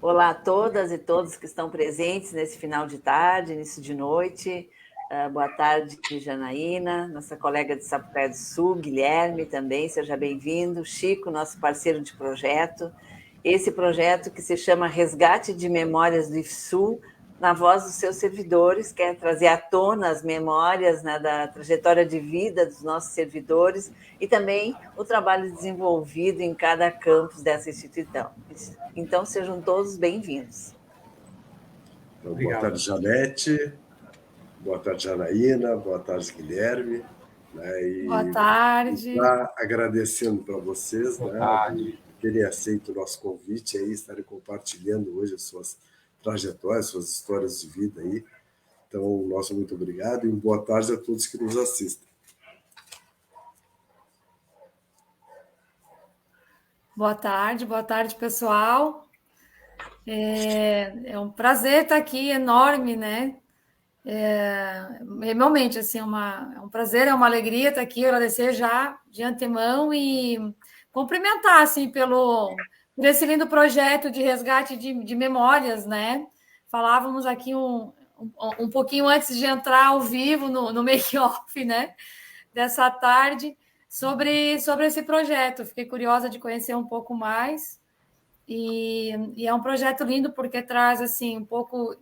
Olá a todas e todos que estão presentes nesse final de tarde, início de noite. Boa tarde, Janaína, nossa colega de Sapucaia do Sul, Guilherme também, seja bem-vindo. Chico, nosso parceiro de projeto. Esse projeto que se chama Resgate de Memórias do IFSU, na voz dos seus servidores, quer trazer à tona as memórias, né, da trajetória de vida dos nossos servidores e também o trabalho desenvolvido em cada campus dessa instituição. Então, sejam todos bem-vindos. Então, boa tarde, Janete. Boa tarde, Janaína. Boa tarde, Guilherme. Boa tarde. Agradecendo para vocês, de terem aceito o nosso convite aí, estarem compartilhando hoje as suas trajetórias, suas histórias de vida aí. Então, nosso muito obrigado e boa tarde a todos que nos assistem. Boa tarde, pessoal. É um prazer estar aqui, enorme, né? Realmente, assim, é um prazer, é uma alegria estar aqui, agradecer já de antemão e cumprimentar, assim, por esse lindo projeto de resgate de memórias, né? Falávamos aqui um pouquinho antes de entrar ao vivo no make-off, né? Dessa tarde, sobre esse projeto. Fiquei curiosa de conhecer um pouco mais. E é um projeto lindo porque traz, assim, um pouco...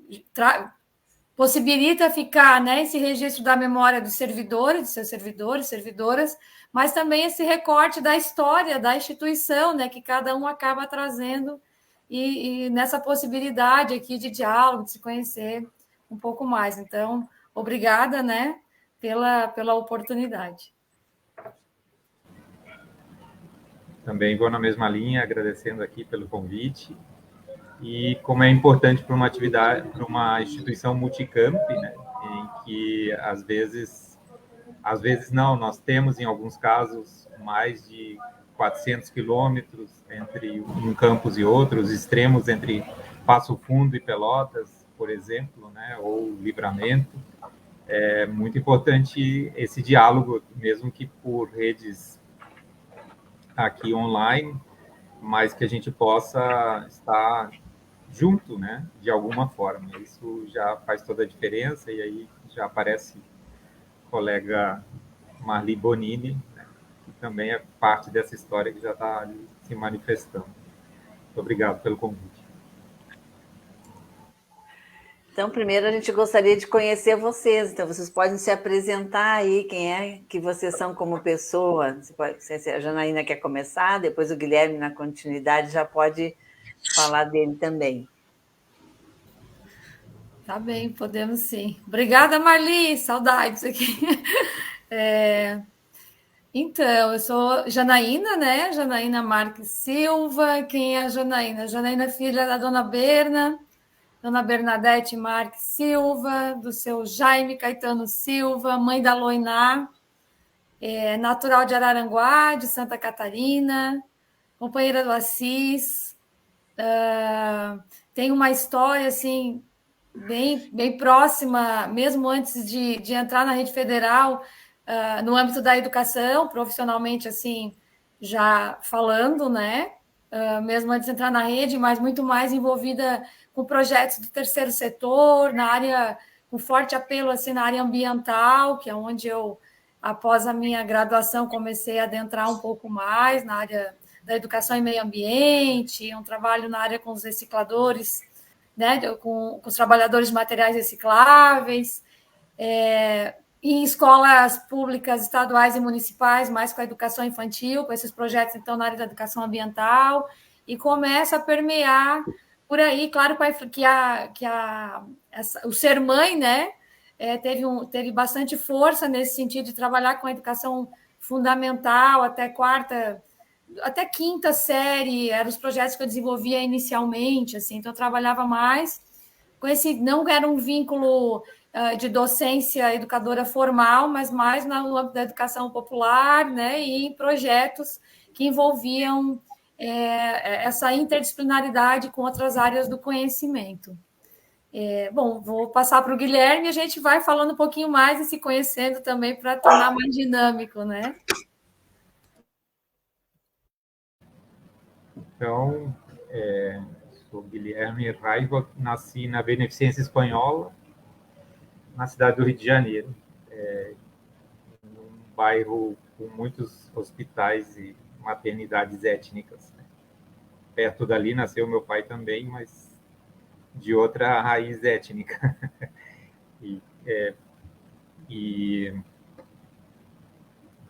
possibilita ficar, né, esse registro da memória dos servidores, de seus servidores, servidoras, mas também esse recorte da história da instituição, né, que cada um acaba trazendo e nessa possibilidade aqui de diálogo, de se conhecer um pouco mais. Então, obrigada, né, pela oportunidade. Também vou na mesma linha, agradecendo aqui pelo convite. E como é importante para uma atividade, para uma instituição multicamp, né, em que às vezes não, nós temos em alguns casos mais de 400 quilômetros entre um campus e outro, os extremos entre Passo Fundo e Pelotas, por exemplo, né, ou Livramento. É muito importante esse diálogo, mesmo que por redes aqui online, mas que a gente possa estar junto, né, de alguma forma. Isso já faz toda a diferença, e aí já aparece o colega Marli Bonini, né, que também é parte dessa história que já está ali se manifestando. Muito obrigado pelo convite. Então, primeiro a gente gostaria de conhecer vocês, então vocês podem se apresentar aí, quem é que vocês são como pessoa. Se a Janaína quer começar, depois o Guilherme, na continuidade, já pode falar dele também. Tá bem, podemos sim. Obrigada, Marli, saudades aqui. Então, eu sou Janaína, né? Janaína Marques Silva. Quem é a Janaína? Janaína é filha da dona Berna, dona Bernadette Marques Silva, do seu Jaime Caetano Silva, mãe da Loiná, natural de Araranguá, de Santa Catarina, companheira do Assis. Tem uma história, assim, bem próxima, mesmo antes de entrar na rede federal, no âmbito da educação, profissionalmente, assim, já falando, né? Mesmo antes de entrar na rede, mas muito mais envolvida com projetos do terceiro setor, na área, com forte apelo, assim, na área ambiental, que é onde eu, após a minha graduação, comecei a adentrar um pouco mais na área da educação e meio ambiente, um trabalho na área com os recicladores, né, com os trabalhadores de materiais recicláveis, em escolas públicas, estaduais e municipais, mais com a educação infantil, com esses projetos, então, na área da educação ambiental, e começa a permear por aí, claro que o ser mãe, né, teve bastante força nesse sentido de trabalhar com a educação fundamental até quinta série, eram os projetos que eu desenvolvia inicialmente, assim, então eu trabalhava mais com esse, não era um vínculo de docência educadora formal, mas mais no âmbito da educação popular, né, e em projetos que envolviam essa interdisciplinaridade com outras áreas do conhecimento. Bom, vou passar para o Guilherme e a gente vai falando um pouquinho mais e se conhecendo também para tornar mais dinâmico, né? Então, sou Guilherme Raiva, nasci na Beneficência Espanhola, na cidade do Rio de Janeiro, num bairro com muitos hospitais e maternidades étnicas, né? Perto dali nasceu meu pai também, mas de outra raiz étnica. E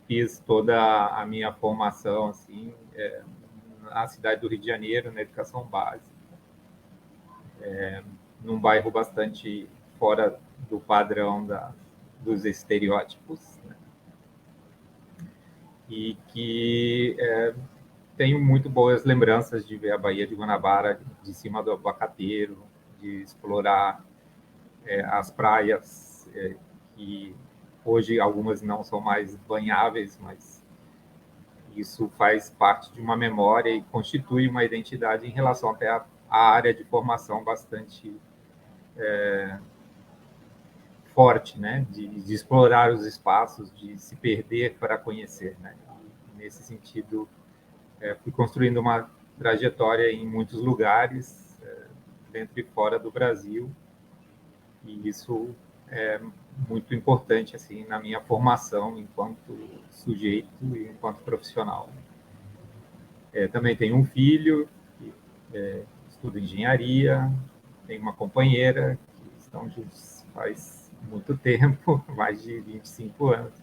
fiz toda a minha formação assim, na cidade do Rio de Janeiro, na educação básica, num bairro bastante fora do padrão dos estereótipos, né? E que tenho muito boas lembranças de ver a Baía de Guanabara de cima do abacateiro, de explorar as praias, que hoje algumas não são mais banháveis, mas isso faz parte de uma memória e constitui uma identidade em relação até à área de formação bastante forte, né? De explorar os espaços, de se perder para conhecer, né? Nesse sentido, fui construindo uma trajetória em muitos lugares, dentro e fora do Brasil, e isso é muito importante assim na minha formação enquanto sujeito e enquanto profissional. Também tenho um filho que estuda engenharia, tenho uma companheira que estão juntos faz muito tempo, mais de 25 anos,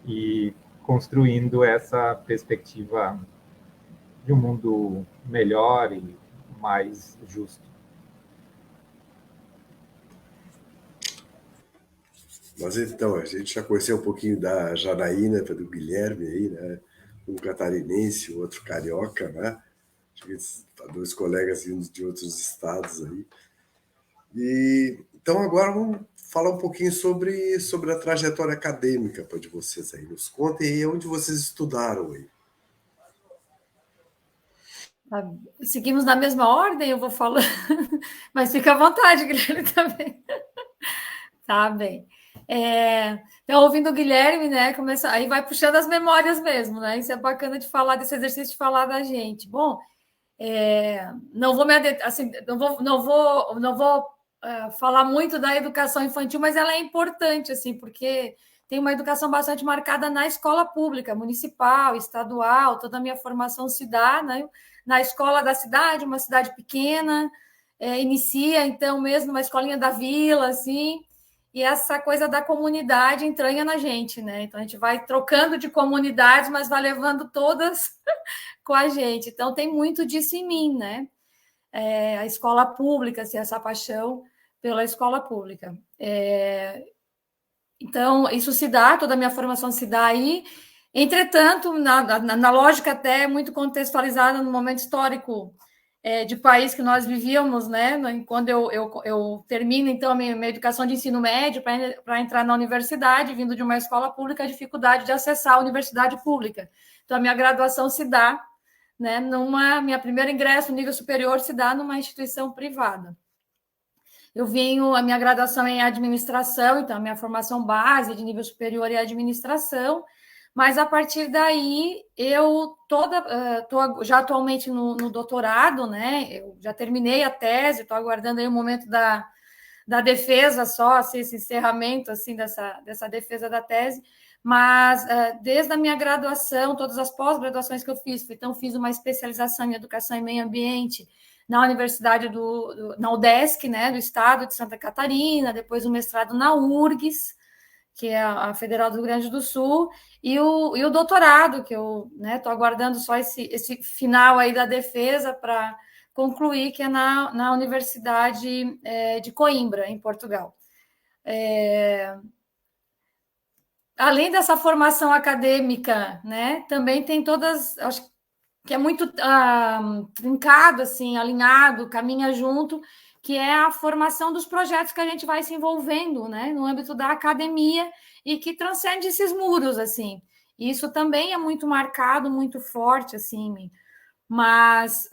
e construindo essa perspectiva de um mundo melhor e mais justo. Mas então, a gente já conheceu um pouquinho da Janaína, do Guilherme aí, né? Um catarinense, o outro carioca, né? Dois colegas vindos de outros estados aí. E então agora vamos falar um pouquinho sobre a trajetória acadêmica de vocês aí. Nos contem aí onde vocês estudaram aí. Seguimos na mesma ordem, eu vou falando, mas fica à vontade, Guilherme, também. Tá bem. Então, ouvindo o Guilherme, né, aí vai puxando as memórias mesmo, né? Isso é bacana de falar desse exercício de falar da gente. Bom, não vou assim, não vou falar muito da educação infantil, mas ela é importante, assim, porque tem uma educação bastante marcada na escola pública, municipal, estadual. Toda a minha formação se dá, né, na escola da cidade, uma cidade pequena, inicia, então, mesmo uma escolinha da vila, assim, e essa coisa da comunidade entranha na gente, né? Então, a gente vai trocando de comunidades, mas vai levando todas com a gente. Então, tem muito disso em mim, né? A escola pública, assim, essa paixão pela escola pública. Então, isso se dá, toda a minha formação se dá aí. Entretanto, na lógica até muito contextualizada no momento histórico de país que nós vivíamos, né? Quando eu termino, então, a minha educação de ensino médio para entrar na universidade, vindo de uma escola pública, a dificuldade de acessar a universidade pública. Então, a minha graduação se dá, né? Minha primeiro ingresso no nível superior se dá numa instituição privada. Eu venho, a minha graduação em administração, então, a minha formação base de nível superior é administração, mas a partir daí eu estou já atualmente no doutorado, né? Eu já terminei a tese, estou aguardando aí o momento da defesa só, assim, esse encerramento assim, dessa defesa da tese, mas desde a minha graduação, todas as pós-graduações que eu fiz, então fiz uma especialização em educação e meio ambiente na Universidade na UDESC, né, do Estado de Santa Catarina, depois o mestrado na URGS, que é a Federal do Rio Grande do Sul, e o doutorado, que eu estou aguardando só esse final aí da defesa para concluir, que é na Universidade de Coimbra, em Portugal. Além dessa formação acadêmica, né, também tem todas, acho que é muito trincado, assim, alinhado, caminha junto, que é a formação dos projetos que a gente vai se envolvendo, né, no âmbito da academia e que transcende esses muros, assim. Isso também é muito marcado, muito forte, assim, em mim. Mas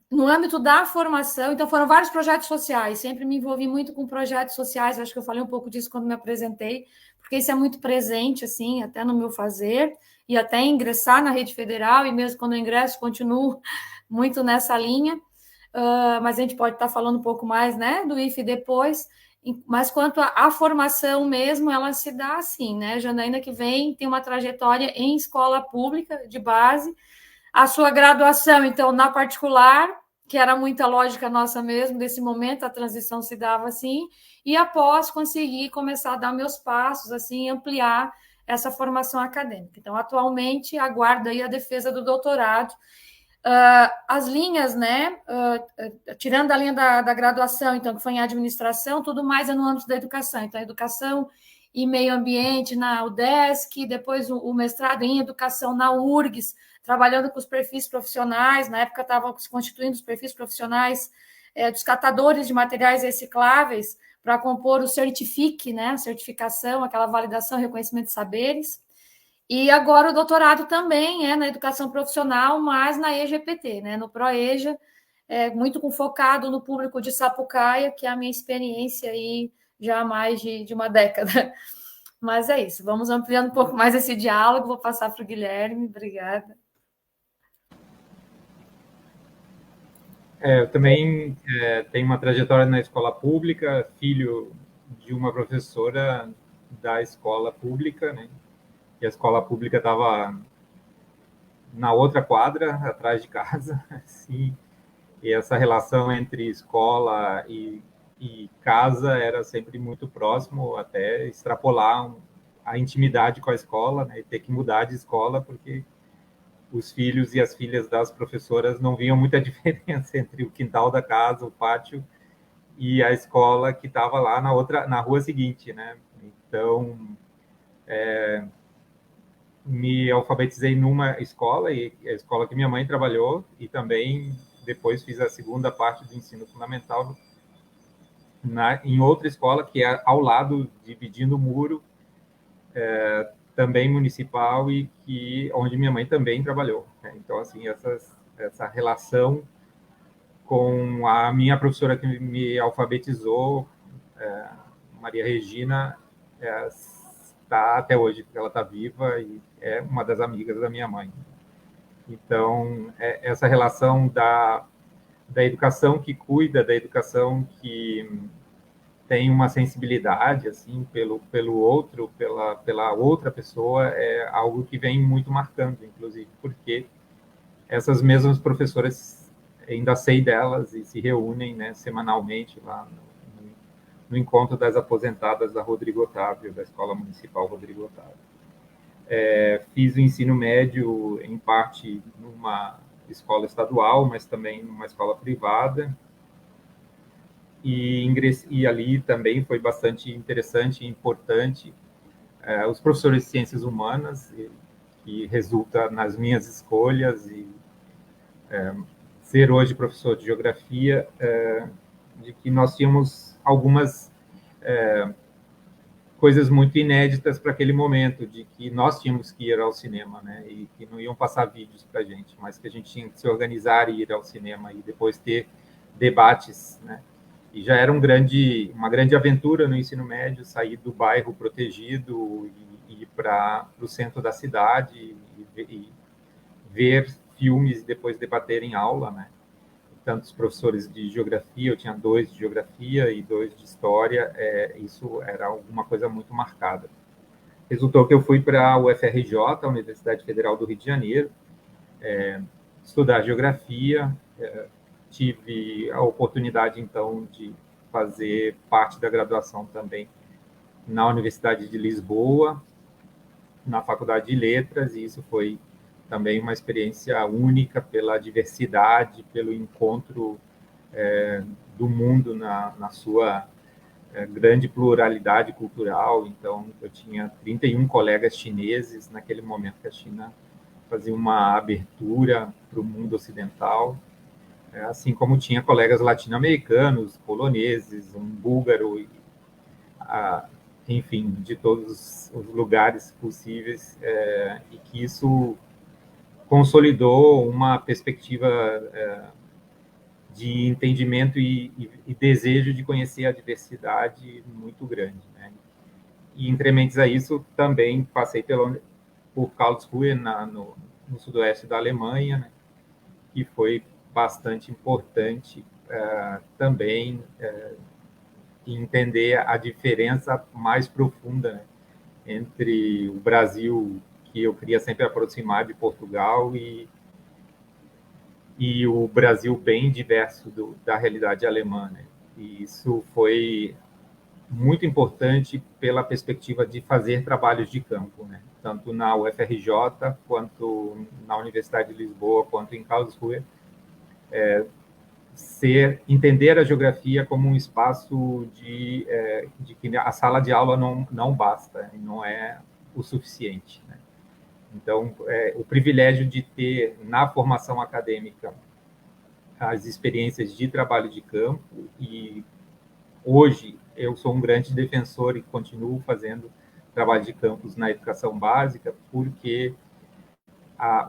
no âmbito da formação, então foram vários projetos sociais, sempre me envolvi muito com projetos sociais, acho que eu falei um pouco disso quando me apresentei, porque isso é muito presente, assim, até no meu fazer, e até ingressar na rede federal, e mesmo quando eu ingresso, continuo muito nessa linha. mas a gente pode estar falando um pouco mais, né, do IFE depois. Mas quanto à formação mesmo, ela se dá assim, né? Janaína que tem uma trajetória em escola pública de base, a sua graduação, então, na particular, que era muita lógica nossa mesmo, desse momento, a transição se dava assim, e após conseguir começar a dar meus passos, assim, ampliar essa formação acadêmica. Então, atualmente, aguardo aí a defesa do doutorado. As linhas, né, tirando a linha da graduação, então, que foi em administração, tudo mais é no âmbito da educação. Então, educação e meio ambiente na UDESC, depois o mestrado em educação na URGS, trabalhando com os perfis profissionais, na época estavam se constituindo os perfis profissionais dos catadores de materiais recicláveis para compor o Certifique, né, a certificação, aquela validação, reconhecimento de saberes. E agora o doutorado também é na educação profissional, mas na EGPT, né, no ProEja, muito focado no público de Sapucaia, que é a minha experiência aí já há mais de uma década. Mas é isso, vamos ampliando um pouco mais esse diálogo, vou passar para o Guilherme, obrigada. Eu também tenho uma trajetória na escola pública, filho de uma professora da escola pública, né? E a escola pública estava na outra quadra, atrás de casa, assim, e essa relação entre escola e casa era sempre muito próximo, até extrapolar a intimidade com a escola, né? E ter que mudar de escola, porque os filhos e as filhas das professoras não viam muita diferença entre o quintal da casa, o pátio, e a escola que estava lá na rua seguinte, né? Então, me alfabetizei numa escola, e a escola que minha mãe trabalhou, e também depois fiz a segunda parte do ensino fundamental em outra escola, que é ao lado, dividindo o muro, também municipal, e onde minha mãe também trabalhou, né? Então, assim, essa relação com a minha professora que me alfabetizou, Maria Regina, está até hoje, porque ela está viva e é uma das amigas da minha mãe. Então, essa relação da educação que cuida, da educação que tem uma sensibilidade assim pelo outro, pela outra pessoa, é algo que vem muito marcando, inclusive, porque essas mesmas professoras, ainda sei delas e se reúnem, né, semanalmente lá no encontro das aposentadas da Rodrigo Otávio, da Escola Municipal Rodrigo Otávio. Fiz o ensino médio, em parte, numa escola estadual, mas também numa escola privada, e ali também foi bastante interessante e importante. Os professores de ciências humanas, que resulta nas minhas escolhas, e ser hoje professor de geografia, de que nós tínhamos algumas coisas muito inéditas para aquele momento, de que nós tínhamos que ir ao cinema, né, e que não iam passar vídeos para a gente, mas que a gente tinha que se organizar e ir ao cinema, e depois ter debates, né. E já era uma grande aventura no ensino médio, sair do bairro protegido e ir para o centro da cidade e ver filmes e depois debater em aula, né? Tantos professores de geografia, eu tinha 2 de geografia e 2 de história, isso era alguma coisa muito marcada. Resultou que eu fui para a UFRJ, a Universidade Federal do Rio de Janeiro, estudar geografia. Tive a oportunidade, então, de fazer parte da graduação também na Universidade de Lisboa, na Faculdade de Letras, e isso foi também uma experiência única pela diversidade, pelo encontro do mundo na sua grande pluralidade cultural. Então, eu tinha 31 colegas chineses naquele momento que a China fazia uma abertura para o mundo ocidental, assim como tinha colegas latino-americanos, poloneses, um búlgaro, enfim, de todos os lugares possíveis, e que isso consolidou uma perspectiva de entendimento e desejo de conhecer a diversidade muito grande, né? E, entre mentes a isso, também passei por Karlsruhe, no sudoeste da Alemanha, né? Que foi bastante importante também entender a diferença mais profunda, né, entre o Brasil, que eu queria sempre aproximar de Portugal, e o Brasil bem diverso da realidade alemã, né? E isso foi muito importante pela perspectiva de fazer trabalhos de campo, né? Tanto na UFRJ, quanto na Universidade de Lisboa, quanto em Karlsruhe, entender a geografia como um espaço de que a sala de aula não basta, não é o suficiente, né? Então, o privilégio de ter na formação acadêmica as experiências de trabalho de campo, e hoje eu sou um grande defensor e continuo fazendo trabalho de campus na educação básica, porque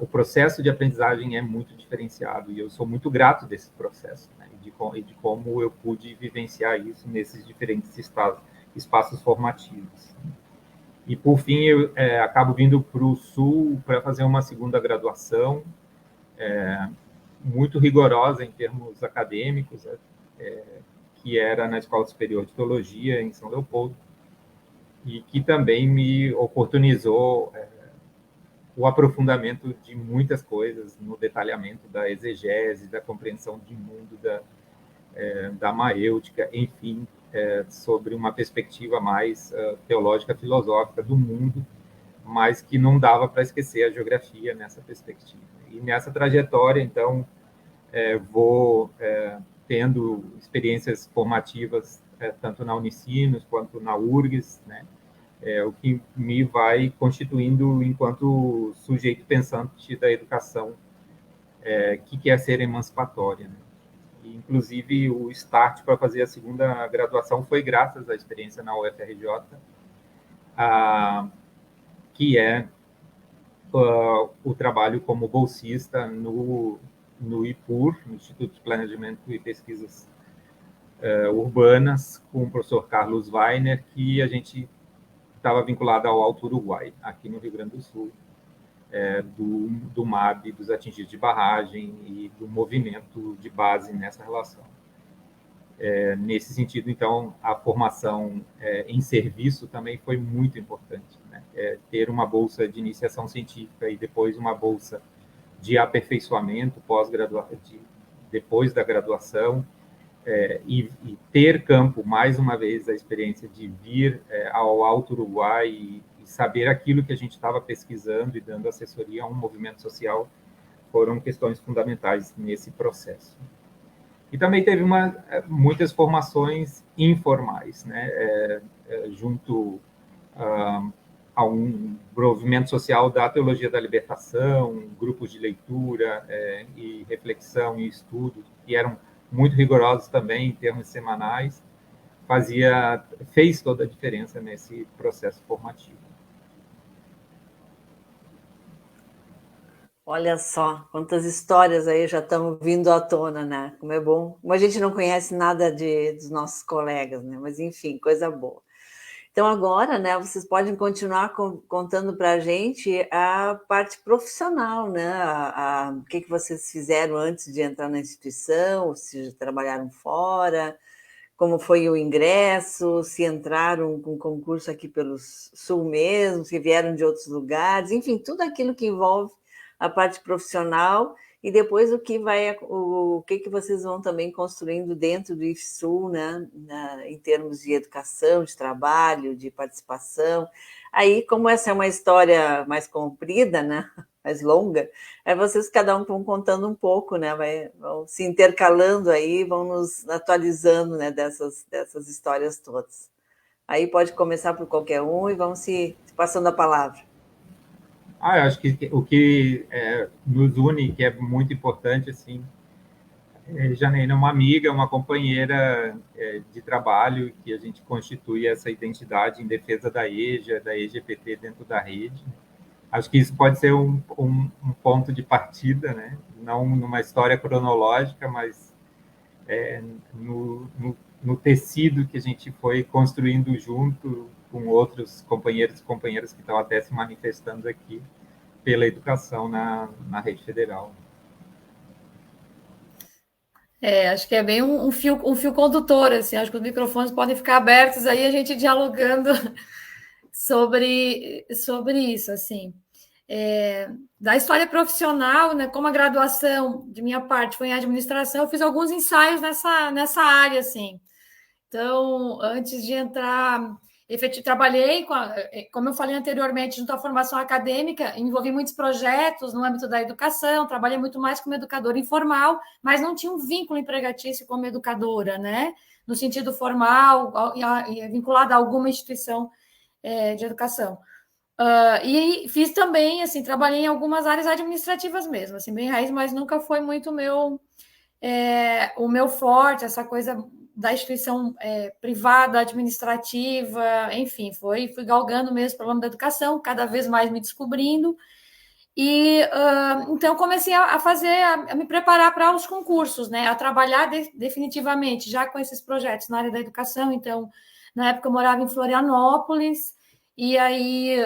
o processo de aprendizagem é muito diferenciado, e eu sou muito grato desse processo, né, e de como eu pude vivenciar isso nesses diferentes espaços formativos. E, por fim, eu acabo vindo para o Sul para fazer uma segunda graduação, muito rigorosa em termos acadêmicos, que era na Escola Superior de Teologia, em São Leopoldo, e que também me oportunizou o aprofundamento de muitas coisas, no detalhamento da exegese, da compreensão de mundo, da maêutica, enfim, sobre uma perspectiva mais teológica, filosófica do mundo, mas que não dava para esquecer a geografia nessa perspectiva. E nessa trajetória, então, vou tendo experiências formativas tanto na Unicinos quanto na URGS, né? O que me vai constituindo enquanto sujeito pensante da educação, que quer ser emancipatória, né? E, inclusive, o start para fazer a segunda graduação foi graças à experiência na UFRJ, que é o trabalho como bolsista no IPUR, no Instituto de Planejamento e Pesquisas Urbanas, com o professor Carlos Weiner, que a gente estava vinculado ao Alto Uruguai, aqui no Rio Grande do Sul, do MAB, dos atingidos de barragem e do movimento de base nessa relação. Nesse sentido, então, a formação em serviço também foi muito importante, né? Ter uma bolsa de iniciação científica e depois uma bolsa de aperfeiçoamento depois da graduação, e ter campo, mais uma vez, a experiência de vir ao Alto Uruguai e saber aquilo que a gente estava pesquisando e dando assessoria a um movimento social, foram questões fundamentais nesse processo. E também teve muitas formações informais, né, junto a um movimento social da teologia da libertação, grupos de leitura e reflexão e estudo, que eram muito rigorosos também em termos semanais, fez toda a diferença nesse processo formativo. Olha só, quantas histórias aí já estão vindo à tona, né? Como é bom. Como a gente não conhece nada dos nossos colegas, né? Mas, enfim, coisa boa. Então, agora, né, vocês podem continuar contando para a gente a parte profissional, né? O que vocês fizeram antes de entrar na instituição, se trabalharam fora, como foi o ingresso, se entraram com concurso aqui pelo Sul mesmo, se vieram de outros lugares, enfim, tudo aquilo que envolve a parte profissional, e depois o que vocês vão também construindo dentro do IFSU, né, em termos de educação, de trabalho, de participação. Aí, como essa é uma história mais comprida, né, mais longa, vocês cada um vão contando um pouco, né, vão se intercalando aí, vão nos atualizando, né, dessas histórias todas. Aí pode começar por qualquer um e vão se passando a palavra. Eu acho que o que nos une, que é muito importante, assim, Janaína é uma amiga, uma companheira de trabalho, que a gente constitui essa identidade em defesa da EJA, da EGPT dentro da rede. Acho que isso pode ser um ponto de partida, né? Não numa história cronológica, mas no tecido que a gente foi construindo junto com outros companheiros e companheiras que estão até se manifestando aqui pela educação na rede federal. Acho que é bem um fio condutor, assim, acho que os microfones podem ficar abertos aí, a gente dialogando sobre isso, assim. Da história profissional, né, como a graduação de minha parte foi em administração, eu fiz alguns ensaios nessa área, assim. Então, antes de entrar, trabalhei, como eu falei anteriormente, junto à formação acadêmica, envolvi muitos projetos no âmbito da educação, trabalhei muito mais como educadora informal, mas não tinha um vínculo empregatício como educadora, né? No sentido formal, vinculada a alguma instituição de educação. E fiz também, assim, trabalhei em algumas áreas administrativas mesmo, assim, bem raiz, mas nunca foi muito o meu forte, essa coisa da instituição privada, administrativa, enfim, fui galgando mesmo pelo nome da educação, cada vez mais me descobrindo, e então comecei a me preparar para os concursos, né, a trabalhar definitivamente já com esses projetos na área da educação. Então, na época eu morava em Florianópolis, e aí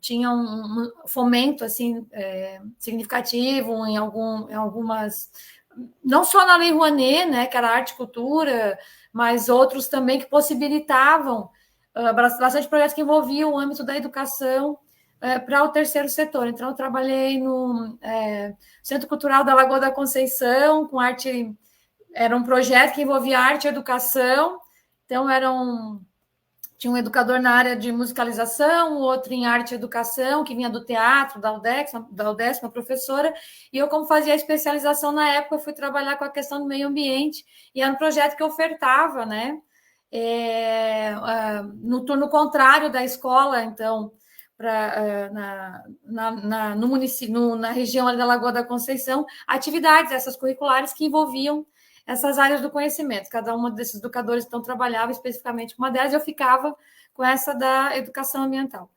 tinha um fomento assim significativo em algumas, não só na Lei Rouanet, né, que era arte e cultura, mas outros também que possibilitavam bastante projetos que envolviam o âmbito da educação para o terceiro setor. Então, eu trabalhei no Centro Cultural da Lagoa da Conceição, com arte, era um projeto que envolvia arte e educação, então tinha um educador na área de musicalização, outro em arte e educação, que vinha do teatro, da UDESC, uma professora, e eu, como fazia a especialização na época, fui trabalhar com a questão do meio ambiente, e era um projeto que eu ofertava, né, no turno contrário da escola, então, no município, na região ali da Lagoa da Conceição, atividades, essas curriculares que envolviam essas áreas do conhecimento. Cada um desses educadores então trabalhava especificamente com uma delas, e eu ficava com essa da educação ambiental.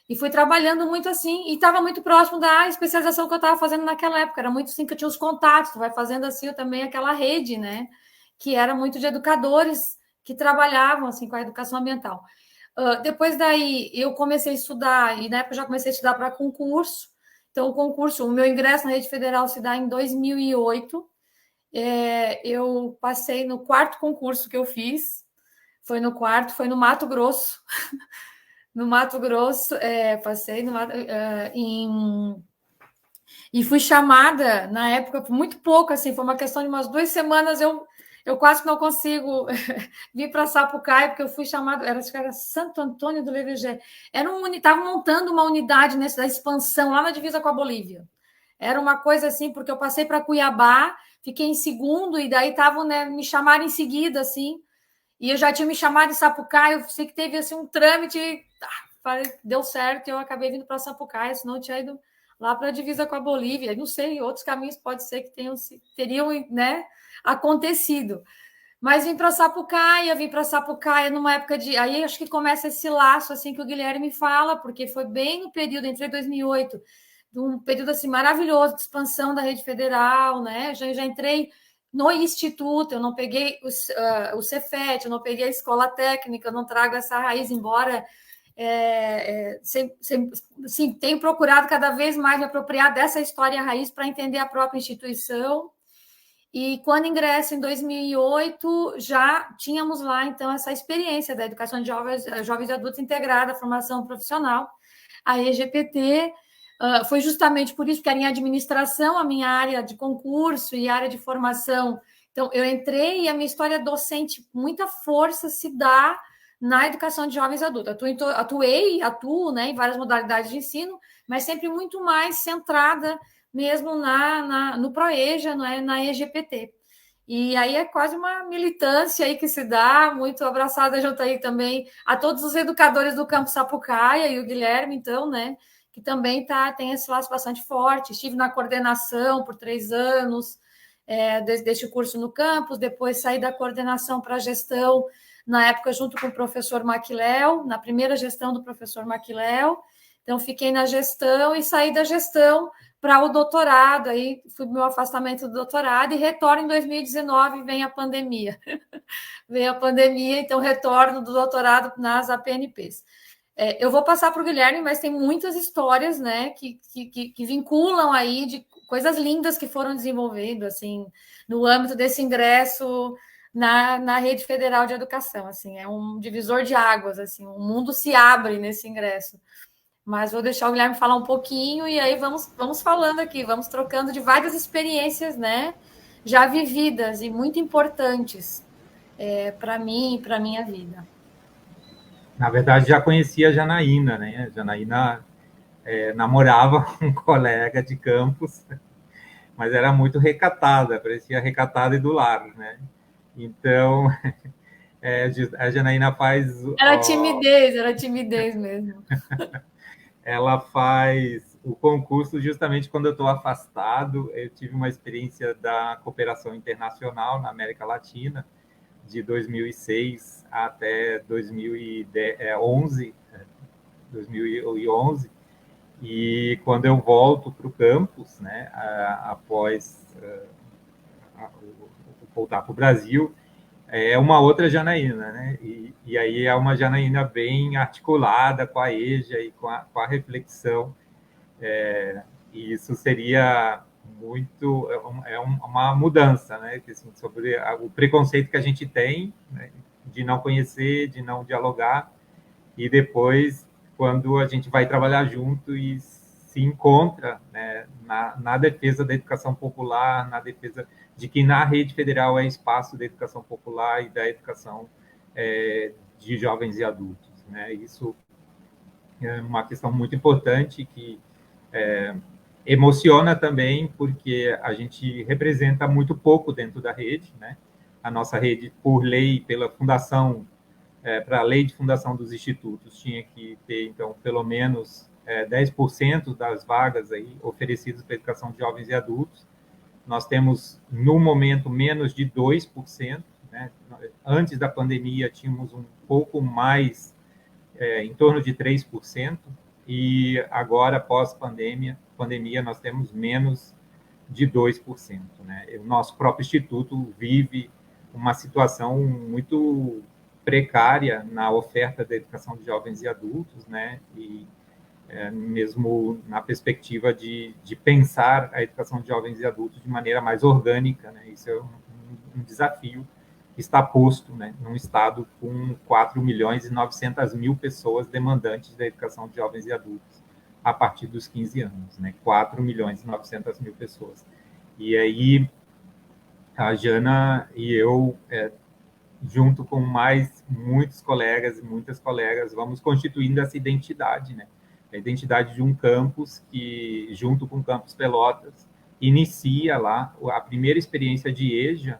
E fui trabalhando muito assim, e estava muito próximo da especialização que eu estava fazendo naquela época. Era muito assim que eu tinha os contatos, tu vai fazendo assim também aquela rede, né? Que era muito de educadores que trabalhavam assim com a educação ambiental. Depois daí, eu comecei a estudar, e na época eu já comecei a estudar para concurso. Então, o meu ingresso na rede federal se dá em 2008. Eu passei no quarto concurso que eu fiz, foi no Mato Grosso, no Mato Grosso, passei no Mato, e fui chamada, na época, por muito pouco, assim, foi uma questão de umas 2 semanas, eu quase que não consigo vir para Sapucaia, porque eu fui chamada, acho que era Santo Antônio do Levergé, estava montando uma unidade da expansão, lá na divisa com a Bolívia. Era uma coisa assim, porque eu passei para Cuiabá, fiquei em segundo, e daí estavam, né, me chamaram em seguida, assim, e eu já tinha me chamado em Sapucaia, eu sei que teve assim, um trâmite, deu certo, e eu acabei vindo para Sapucaia, senão eu tinha ido lá para a divisa com a Bolívia, não sei, outros caminhos pode ser que teriam, né, acontecido. Mas vim para Sapucaia numa época de... Aí acho que começa esse laço assim que o Guilherme fala, porque foi bem no período, entre 2008, um período assim maravilhoso de expansão da rede federal, né? Já entrei no instituto, eu não peguei o Cefet, eu não peguei a escola técnica, eu não trago essa raiz, embora sim, tenho procurado cada vez mais me apropriar dessa história raiz para entender a própria instituição. E quando ingresso em 2008, já tínhamos lá, então, essa experiência da educação de jovens e adultos integrada, formação profissional, a EGPT. Foi justamente por isso que era em administração, a minha área de concurso e área de formação. Então, eu entrei e a minha história docente, muita força se dá na educação de jovens e adultos. Atuo, né, em várias modalidades de ensino, mas sempre muito mais centrada mesmo no ProEja, na EGPT. E aí é quase uma militância aí que se dá, muito abraçada junto aí também a todos os educadores do Campo Sapucaia e o Guilherme, então, né, que também tem esse laço bastante forte. Estive na coordenação por 3 anos deste curso no campus, depois saí da coordenação para a gestão, na época junto com o professor Maquiléu, na primeira gestão do professor Maquiléu. Então, fiquei na gestão e saí da gestão para o doutorado, aí fui meu afastamento do doutorado e retorno em 2019, vem a pandemia. Veio a pandemia, então retorno do doutorado nas APNPs. Eu vou passar para o Guilherme, mas tem muitas histórias, né, que vinculam aí coisas lindas que foram desenvolvendo, assim, no âmbito desse ingresso na rede federal de educação, assim, é um divisor de águas, assim, o mundo se abre nesse ingresso. Mas vou deixar o Guilherme falar um pouquinho e aí vamos falando aqui, vamos trocando de várias experiências, né, já vividas e muito importantes para mim e para minha vida. Na verdade, já conhecia a Janaína, né? A Janaína namorava um colega de campus, mas era muito recatada, parecia recatada e do lar, né? Então, a Janaína faz... Era timidez mesmo. Ela faz o concurso justamente quando eu estou afastado. Eu tive uma experiência da cooperação internacional na América Latina, de 2006 até 2011, e quando eu volto para o campus, né, após voltar para o Brasil, é uma outra Janaína, né? E aí é uma Janaína bem articulada com a EJA e com a reflexão, e isso seria muito uma mudança, né? Assim, sobre o preconceito que a gente tem, né, de não conhecer, de não dialogar, e depois quando a gente vai trabalhar junto e se encontra, né, na defesa da educação popular, na defesa de que na rede federal é espaço da educação popular e da educação de jovens e adultos, né? Isso é uma questão muito importante que emociona também, porque a gente representa muito pouco dentro da rede, né? A nossa rede, por lei, pela fundação, para a lei de fundação dos institutos, tinha que ter, então, pelo menos 10% das vagas aí oferecidas para a educação de jovens e adultos. Nós temos, no momento, menos de 2%. Né? Antes da pandemia, tínhamos um pouco mais, em torno de 3%, e agora, pós-pandemia, nós temos menos de 2%. Né? O nosso próprio instituto vive uma situação muito precária na oferta da educação de jovens e adultos, né? E mesmo na perspectiva de pensar a educação de jovens e adultos de maneira mais orgânica, né? Isso é um desafio que está posto, né, num estado com 4.900.000 pessoas demandantes da educação de jovens e adultos a partir dos 15 anos, né? 4.900.000 pessoas. E aí a Jana e eu, junto com mais muitos colegas e muitas colegas, vamos constituindo essa identidade, né? A identidade de um campus que, junto com o Campus Pelotas, inicia lá a primeira experiência de EJA,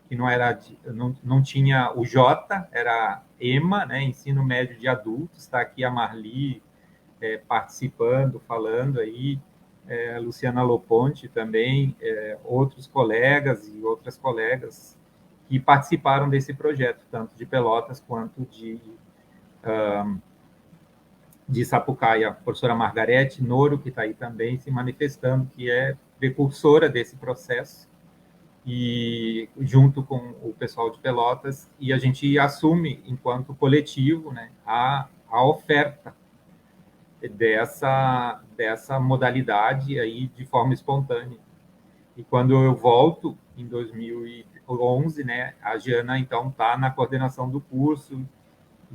que não tinha o J, era EMA, né? Ensino Médio de Adultos. Está aqui a Marli participando, falando aí, Luciana Loponte também, outros colegas e outras colegas que participaram desse projeto, tanto de Pelotas quanto de Sapucaí. A professora Margarete Noro, que está aí também se manifestando, que é precursora desse processo, e junto com o pessoal de Pelotas, e a gente assume, enquanto coletivo, né, a oferta dessa modalidade aí de forma espontânea. E quando eu volto, em 2011, né, a Jana, então, está na coordenação do curso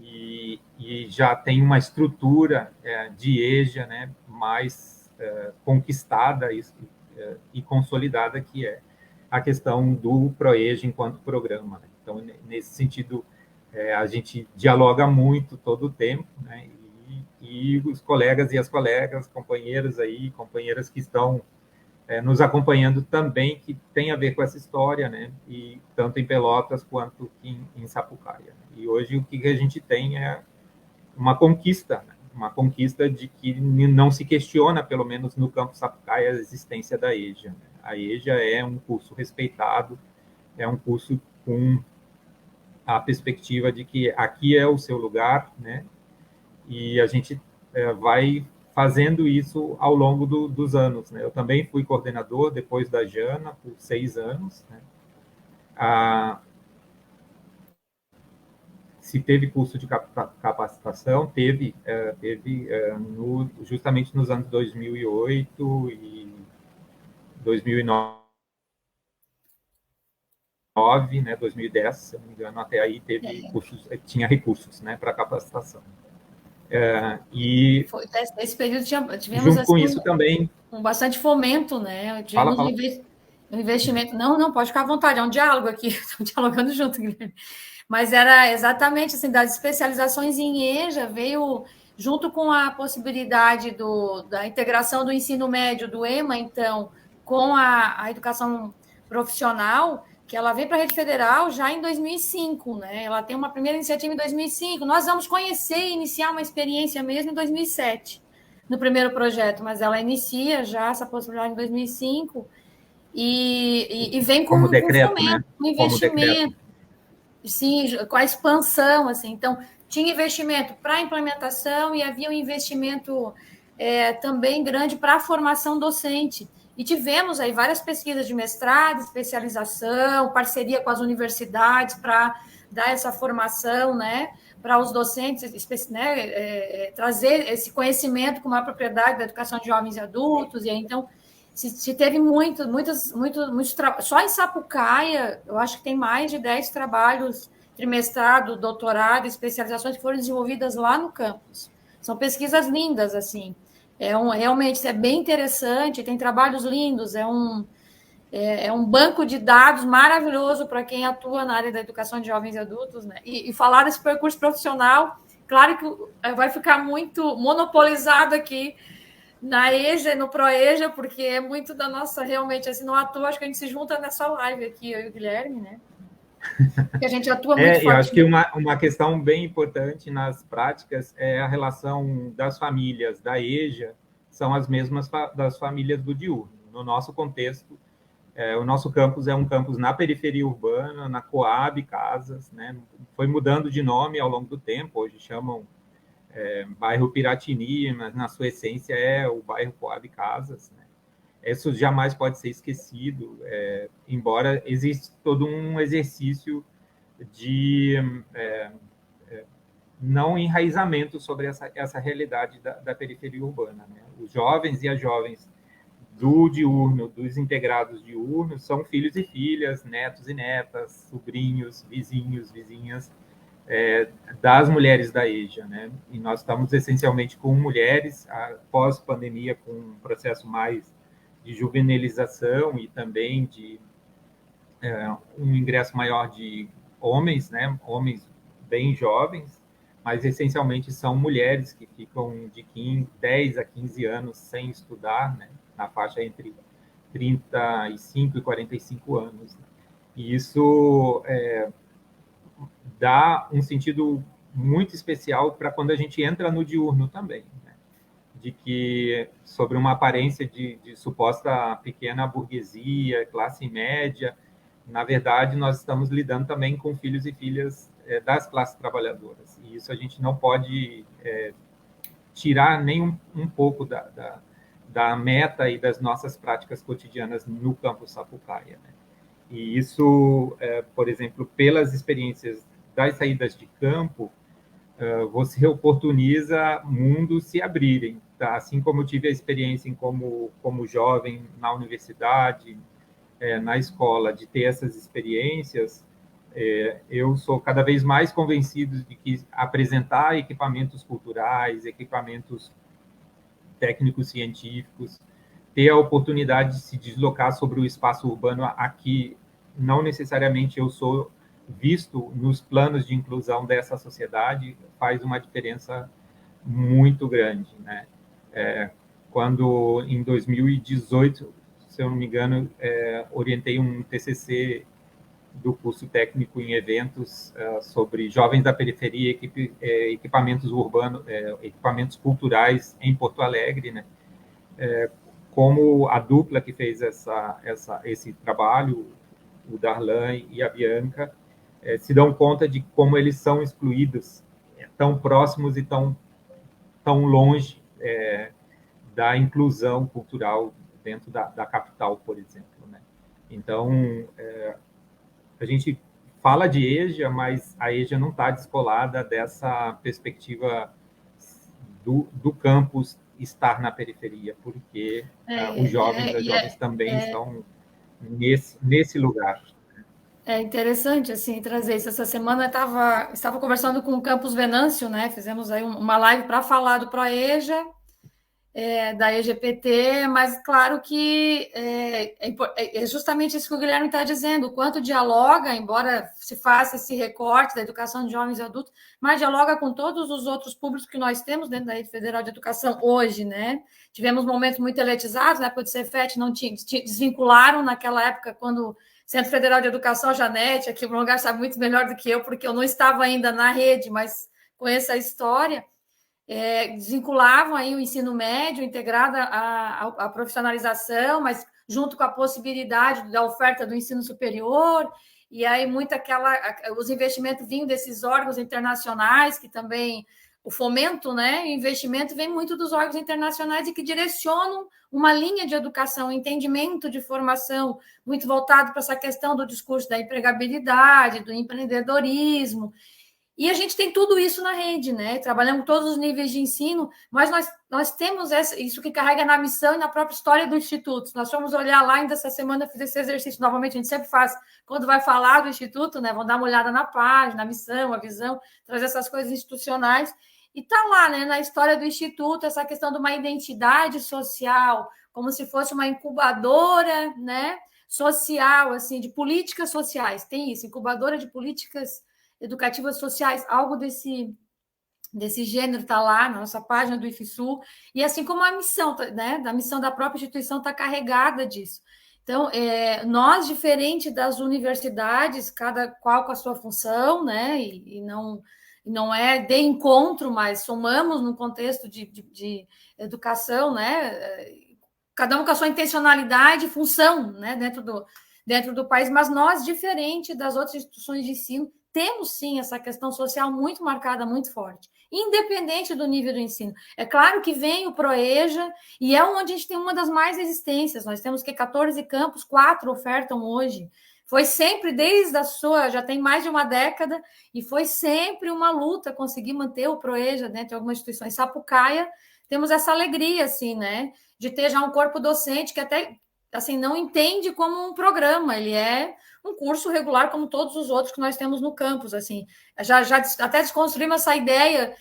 e já tem uma estrutura de EJA, né, mais conquistada e consolidada, que é a questão do ProEJA enquanto programa. Né? Então, nesse sentido, a gente dialoga muito todo o tempo, né, e os colegas e as colegas, companheiros aí, companheiras que estão nos acompanhando também, que tem a ver com essa história, né? E tanto em Pelotas quanto em Sapucaia. E hoje o que a gente tem é uma conquista, né? Uma conquista de que não se questiona, pelo menos no campo Sapucaia, a existência da EJA. Né? A EJA é um curso respeitado, é um curso com a perspectiva de que aqui é o seu lugar, né? E a gente vai fazendo isso ao longo dos anos. Né? Eu também fui coordenador, depois da Jana, por 6 anos. Né? Se teve curso de capacitação, teve justamente nos anos 2008 2009, né, 2010, se eu não me engano, até aí teve cursos, tinha recursos, né, para capacitação. E esse período tivemos junto assim, com isso também bastante fomento, né? Fala. Um investimento. Não, pode ficar à vontade, é um diálogo aqui, estamos dialogando junto, Guilherme. Mas era exatamente assim, das especializações em EJA, veio junto com a possibilidade da integração do ensino médio, do EMA, então, com a educação profissional, que ela veio para a Rede Federal já em 2005, né? Ela tem uma primeira iniciativa em 2005. Nós vamos conhecer e iniciar uma experiência mesmo em 2007, no primeiro projeto, mas ela inicia já essa possibilidade em 2005 e vem com decreto, um fomento, né? um investimento, sim, com a expansão, assim. Então, tinha investimento para a implementação e havia um investimento também grande para a formação docente. E tivemos aí várias pesquisas de mestrado, especialização, parceria com as universidades para dar essa formação, né, para os docentes, né, trazer esse conhecimento com uma propriedade da educação de jovens e adultos. E aí, então, se teve muitos só em Sapucaia, eu acho que tem mais de 10 trabalhos de mestrado, doutorado, especializações que foram desenvolvidas lá no campus. São pesquisas lindas, assim. Realmente é bem interessante, tem trabalhos lindos, é um banco de dados maravilhoso para quem atua na área da educação de jovens e adultos, né? E falar desse percurso profissional, claro que vai ficar muito monopolizado aqui na EJA, no ProEJA, porque é muito da nossa, realmente, assim, não atua, acho que a gente se junta nessa live aqui, eu e o Guilherme, né? Porque a gente atua muito forte. Eu acho que uma questão bem importante nas práticas é a relação das famílias da EJA, são as mesmas das famílias do diurno. No nosso contexto, o nosso campus é um campus na periferia urbana, na Coab Casas, né? Foi mudando de nome ao longo do tempo, hoje chamam bairro Piratini, mas na sua essência é o bairro Coab Casas, né? Isso jamais pode ser esquecido, embora exista todo um exercício de não enraizamento sobre essa realidade da periferia urbana, né? Os jovens e as jovens do diurno, dos integrados diurnos, são filhos e filhas, netos e netas, sobrinhos, vizinhos, vizinhas, das mulheres da EJA, né? E nós estamos essencialmente com mulheres, pós-pandemia, com um processo mais de juvenilização e também de um ingresso maior de homens, né? Homens bem jovens, mas essencialmente são mulheres que ficam de 10 a 15 anos sem estudar, né? Na faixa entre 35 e 45 anos. E isso dá um sentido muito especial para quando a gente entra no diurno também, né? De que, sobre uma aparência de suposta pequena burguesia, classe média, na verdade, nós estamos lidando também com filhos e filhas das classes trabalhadoras. E isso a gente não pode tirar nem um pouco da meta e das nossas práticas cotidianas no campus Sapucaia, né? E isso, por exemplo, pelas experiências das saídas de campo, você oportuniza mundos se abrirem, tá? Assim como eu tive a experiência como jovem na universidade, na escola, de ter essas experiências, eu sou cada vez mais convencido de que apresentar equipamentos culturais, equipamentos técnicos científicos, ter a oportunidade de se deslocar sobre o espaço urbano aqui, não necessariamente eu sou visto nos planos de inclusão dessa sociedade, faz uma diferença muito grande, né? Quando, em 2018, se eu não me engano, orientei um TCC do curso técnico em eventos sobre jovens da periferia, equipamentos urbanos, equipamentos culturais em Porto Alegre, né? Como a dupla que fez esse trabalho, o Darlan e a Bianca, se dão conta de como eles são excluídos, tão próximos e tão longe da inclusão cultural dentro da capital, por exemplo, né? Então, a gente fala de EJA, mas a EJA não está descolada dessa perspectiva do campus estar na periferia, porque os jovens e as jovens também estão nesse lugar. É interessante, assim, trazer isso. Essa semana eu estava conversando com o Campus Venâncio, né? Fizemos aí uma live para falar do ProEja, da EGPT, mas claro que é justamente isso que o Guilherme está dizendo, o quanto dialoga, embora se faça esse recorte da educação de jovens e adultos, mas dialoga com todos os outros públicos que nós temos dentro da Rede Federal de Educação hoje, né? Tivemos momentos muito eletizados, na época do Cefet, não desvincularam naquela época, quando Centro Federal de Educação, Janete, aqui no lugar sabe muito melhor do que eu, porque eu não estava ainda na rede, mas conheço a história, desvinculavam aí o ensino médio, integrado à profissionalização, mas junto com a possibilidade da oferta do ensino superior, e aí os investimentos vinham desses órgãos internacionais, que também o fomento, né, o investimento vem muito dos órgãos internacionais e que direcionam uma linha de educação, entendimento de formação muito voltado para essa questão do discurso da empregabilidade, do empreendedorismo. E a gente tem tudo isso na rede, né? Trabalhamos todos os níveis de ensino, mas nós temos isso que carrega na missão e na própria história do Instituto. Nós fomos olhar lá, ainda essa semana, fiz esse exercício novamente, a gente sempre faz, quando vai falar do Instituto, né? Vamos dar uma olhada na página, na missão, a visão, trazer essas coisas institucionais. E está lá, né, na história do Instituto, essa questão de uma identidade social, como se fosse uma incubadora, né, social, assim, de políticas sociais. Tem isso, incubadora de políticas educativas sociais, algo desse gênero está lá na nossa página do IFSU, e assim como a missão, né, da missão da própria instituição está carregada disso. Então, nós, diferente das universidades, cada qual com a sua função, né, e não é de encontro, mas somamos no contexto de educação, né, cada um com a sua intencionalidade e função, né, dentro do país, mas nós, diferente das outras instituições de ensino, temos sim essa questão social muito marcada, muito forte, independente do nível do ensino. É claro que vem o ProEja, e é onde a gente tem uma das mais resistências. Nós temos 14 campos, 4 ofertam hoje. Foi sempre, desde já tem mais de uma década, e foi sempre uma luta conseguir manter o ProEja dentro de algumas instituições. Sapucaia, temos essa alegria, assim, né, de ter já um corpo docente que até, assim, não entende como um programa, ele é um curso regular como todos os outros que nós temos no campus, assim. Já até desconstruímos essa ideia,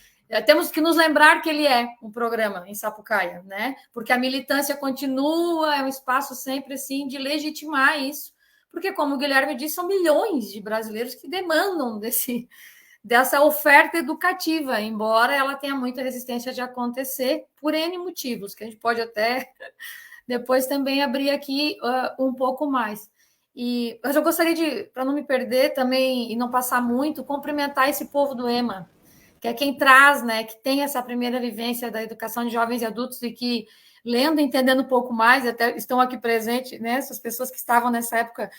temos que nos lembrar que ele é um programa em Sapucaia, né? Porque a militância continua, é um espaço sempre, assim, de legitimar isso, porque, como o Guilherme disse, são milhões de brasileiros que demandam dessa oferta educativa, embora ela tenha muita resistência de acontecer por N motivos, que a gente pode até depois também abrir aqui um pouco mais. Mas eu gostaria de, para não me perder também e não passar muito, cumprimentar esse povo do EMA, que é quem traz, né, que tem essa primeira vivência da educação de jovens e adultos e que, lendo, entendendo um pouco mais, até estão aqui presentes, né, essas pessoas que estavam nessa época,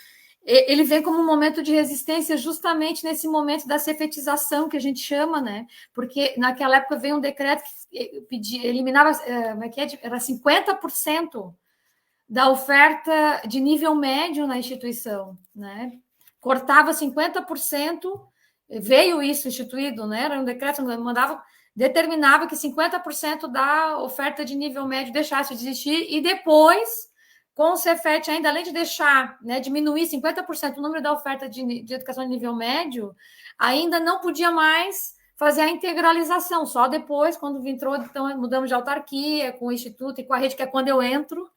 ele vem como um momento de resistência justamente nesse momento da cefetização, que a gente chama, né, porque naquela época veio um decreto que eliminava, era 50% da oferta de nível médio na instituição, né? Cortava 50%, veio isso instituído, né? Era um decreto que determinava que 50% da oferta de nível médio deixasse de existir, e depois, com o Cefet, ainda além de deixar, né, diminuir 50% o número da oferta de educação de nível médio, ainda não podia mais fazer a integralização, só depois, quando entrou, então mudamos de autarquia, com o Instituto e com a rede, que é quando eu entro,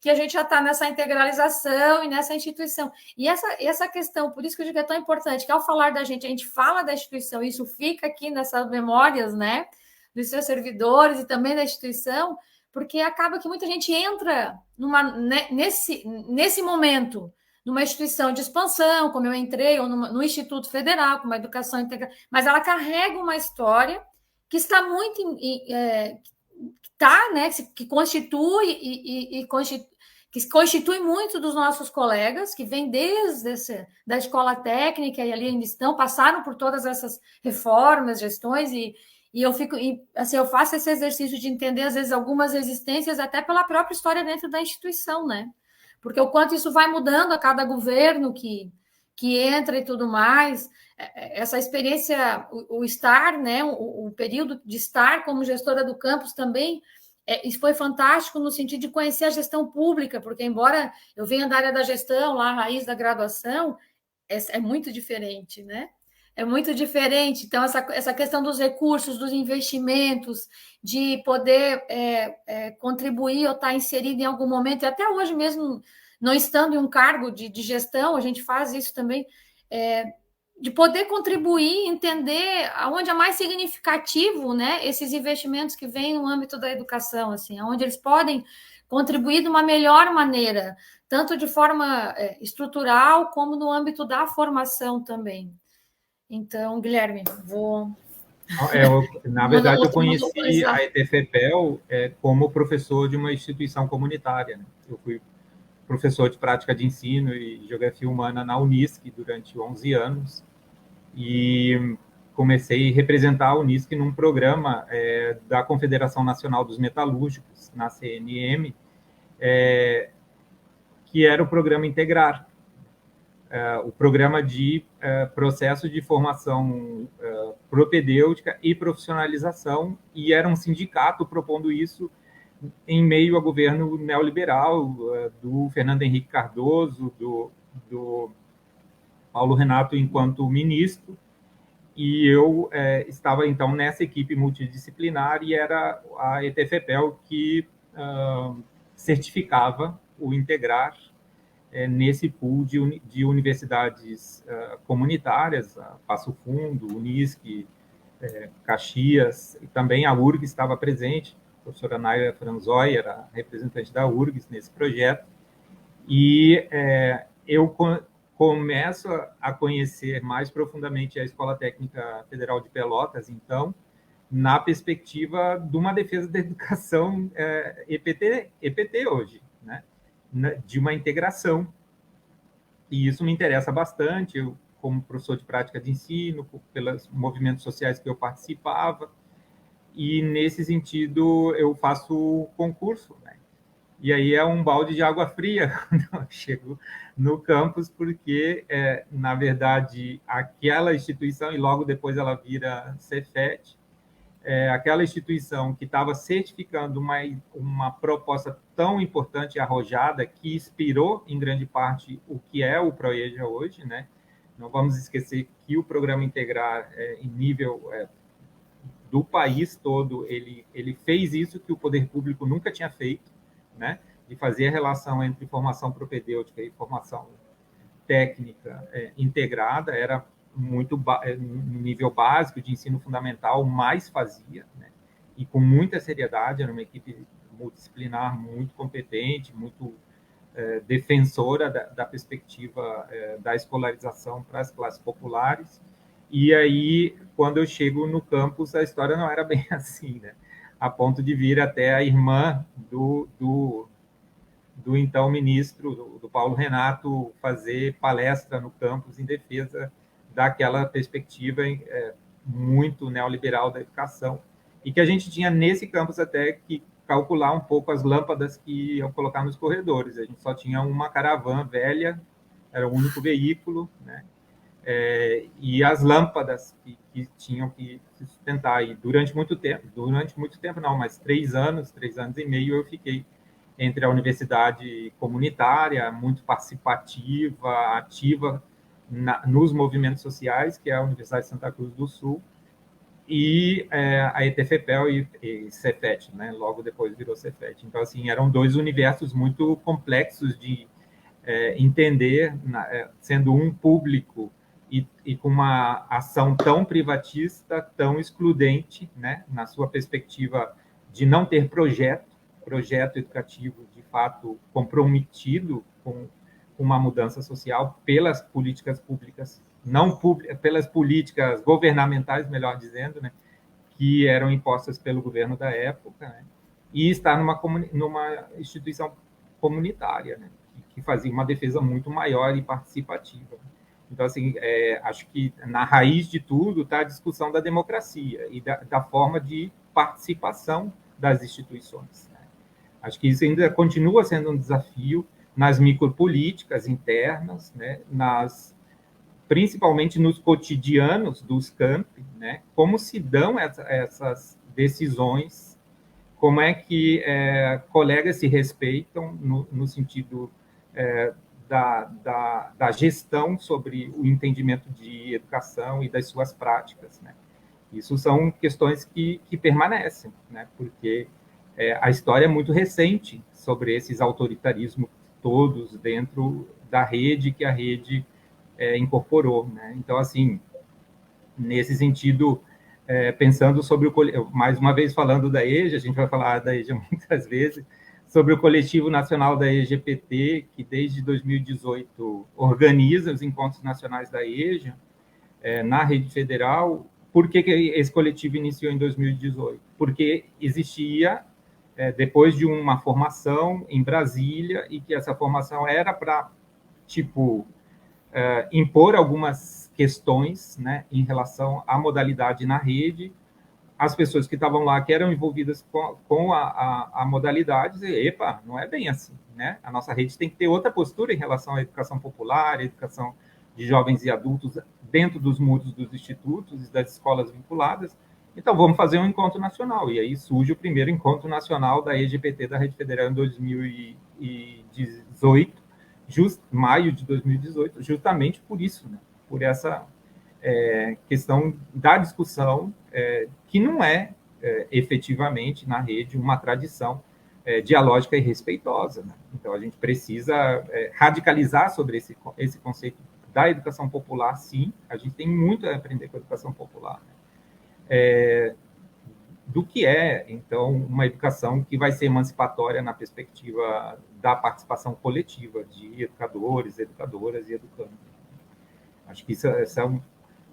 que a gente já está nessa integralização e nessa instituição. E essa questão, por isso que eu digo que é tão importante, que ao falar da gente fala da instituição, e isso fica aqui nessas memórias, né, dos seus servidores e também da instituição, porque acaba que muita gente entra nesse momento, numa instituição de expansão, como eu entrei, ou no Instituto Federal, com uma educação integral, mas ela carrega uma história que está muito... né, que constitui muito dos nossos colegas, que vêm desde da escola técnica e ali ainda estão, passaram por todas essas reformas, gestões, e eu faço esse exercício de entender, às vezes, algumas resistências até pela própria história dentro da instituição, né? Porque o quanto isso vai mudando a cada governo que entra e tudo mais, essa experiência, o estar, né, o período de estar como gestora do campus também isso foi fantástico no sentido de conhecer a gestão pública, porque embora eu venha da área da gestão, lá a raiz da graduação, é muito diferente, né? É muito diferente. Então, essa questão dos recursos, dos investimentos, de poder contribuir ou estar inserido em algum momento, e até hoje mesmo, não estando em um cargo de gestão, a gente faz isso também, de poder contribuir, entender aonde é mais significativo, né, esses investimentos que vêm no âmbito da educação, assim, onde eles podem contribuir de uma melhor maneira, tanto de forma estrutural, como no âmbito da formação também. Então, Guilherme, vou... Na verdade, eu conheci a ETFPEL como professor de uma instituição comunitária, né? Eu fui professor de prática de ensino e geografia humana na Unisc durante 11 anos e comecei a representar a Unisc num programa da Confederação Nacional dos Metalúrgicos, na CNM, que era o programa Integrar, o programa de processo de formação propedêutica e profissionalização, e era um sindicato propondo isso em meio ao governo neoliberal do Fernando Henrique Cardoso, do Paulo Renato enquanto ministro, e eu estava, então, nessa equipe multidisciplinar, e era a ETFPEL que certificava o Integrar nesse pool de universidades comunitárias, Passo Fundo, Unisc, Caxias, e também a URGS estava presente. A professora Naila Franzói era representante da URGS nesse projeto, e eu começo a conhecer mais profundamente a Escola Técnica Federal de Pelotas, então, na perspectiva de uma defesa da educação EPT hoje, né? De uma integração. E isso me interessa bastante, eu, como professor de prática de ensino, pelos movimentos sociais que eu participava, e, nesse sentido, eu faço concurso, né? E aí é um balde de água fria quando eu chego no campus, porque, na verdade, aquela instituição, e logo depois ela vira Cefet, aquela instituição que estava certificando uma proposta tão importante e arrojada, que inspirou, em grande parte, o que é o ProEja hoje, né? Não vamos esquecer que o Programa Integrar, em nível do país todo, ele fez isso que o poder público nunca tinha feito, né? De fazer a relação entre formação propedêutica e formação técnica integrada. Era muito no nível básico de ensino fundamental, mais fazia, né? E com muita seriedade, era uma equipe multidisciplinar muito competente, muito defensora da perspectiva da escolarização para as classes populares. E aí, quando eu chego no campus, a história não era bem assim, né? A ponto de vir até a irmã do então ministro, do Paulo Renato, fazer palestra no campus em defesa daquela perspectiva muito neoliberal da educação, e que a gente tinha nesse campus até que calcular um pouco as lâmpadas que iam colocar nos corredores. A gente só tinha uma caravana velha, era o único veículo, né? E as lâmpadas que tinham que se sustentar. E durante muito tempo não, mas 3 anos e meio, eu fiquei entre a universidade comunitária, muito participativa, ativa nos movimentos sociais, que é a Universidade de Santa Cruz do Sul, e a ETFPEL e Cefet, né? Logo depois virou Cefet. Então, assim, eram 2 universos muito complexos de entender, sendo um público e com uma ação tão privatista, tão excludente, né? Na sua perspectiva de não ter projeto educativo, de fato, comprometido com uma mudança social pelas políticas públicas, não públicas, pelas políticas governamentais, melhor dizendo, né, que eram impostas pelo governo da época, né, e estar numa instituição comunitária, né, que fazia uma defesa muito maior e participativa. Então, assim, acho que na raiz de tudo está a discussão da democracia e da forma de participação das instituições, né. Acho que isso ainda continua sendo um desafio nas micropolíticas internas, né, principalmente nos cotidianos dos campi, né, como se dão essas decisões como é que colegas se respeitam no sentido da gestão sobre o entendimento de educação e das suas práticas, né? Isso são questões que permanecem, né? Porque a história é muito recente sobre esses autoritarismos todos dentro da rede que a rede incorporou, né? Então, assim, nesse sentido, pensando sobre mais uma vez falando da EJA, a gente vai falar da EJA muitas vezes, sobre o Coletivo Nacional da EJPT, que desde 2018 organiza os encontros nacionais da EJA na rede federal. Por que esse coletivo iniciou em 2018? Porque existia, depois de uma formação em Brasília, e que essa formação era para, impor algumas questões, né, em relação à modalidade na rede. As pessoas que estavam lá, que eram envolvidas com a modalidade, epa, não é bem assim, né? A nossa rede tem que ter outra postura em relação à educação popular, à educação de jovens e adultos dentro dos muros dos institutos e das escolas vinculadas. Então, vamos fazer um encontro nacional. E aí surge o primeiro encontro nacional da EJPT da Rede Federal em 2018, maio de 2018, justamente por isso, né? Por essa questão da discussão, que não é efetivamente na rede uma tradição dialógica e respeitosa, né? Então, a gente precisa radicalizar sobre esse conceito da educação popular, sim. A gente tem muito a aprender com a educação popular, né? Do que então, uma educação que vai ser emancipatória na perspectiva da participação coletiva de educadores, educadoras e educandos. Acho que isso é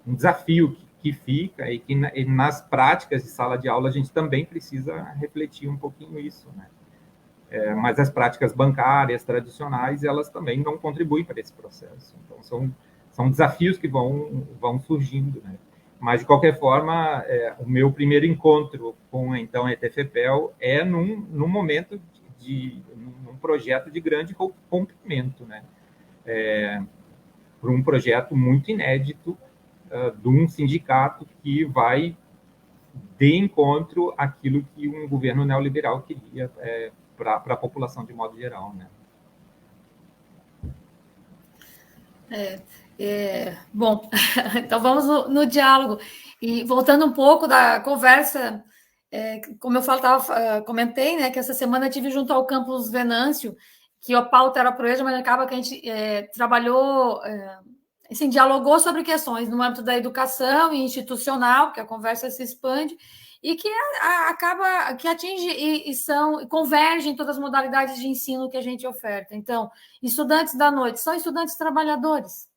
um desafio que fica e que nas práticas de sala de aula a gente também precisa refletir um pouquinho isso, né? Mas as práticas bancárias tradicionais, elas também não contribuem para esse processo. Então, são desafios que vão surgindo, né? Mas, de qualquer forma, o meu primeiro encontro com, então, a ETFPEL num momento num projeto de grande rompimento, né? Por um projeto muito inédito de um sindicato que vai de encontro àquilo que um governo neoliberal queria para a população de modo geral, né? Bom, então vamos no diálogo. E voltando um pouco da conversa, como eu comentei, né, que essa semana eu tive junto ao Campus Venâncio, que a pauta era pro EJA, mas acaba que a gente trabalhou, assim, dialogou sobre questões no âmbito da educação e institucional, que a conversa se expande, e que acaba que atinge e converge em todas as modalidades de ensino que a gente oferta. Então, estudantes da noite são estudantes trabalhadores,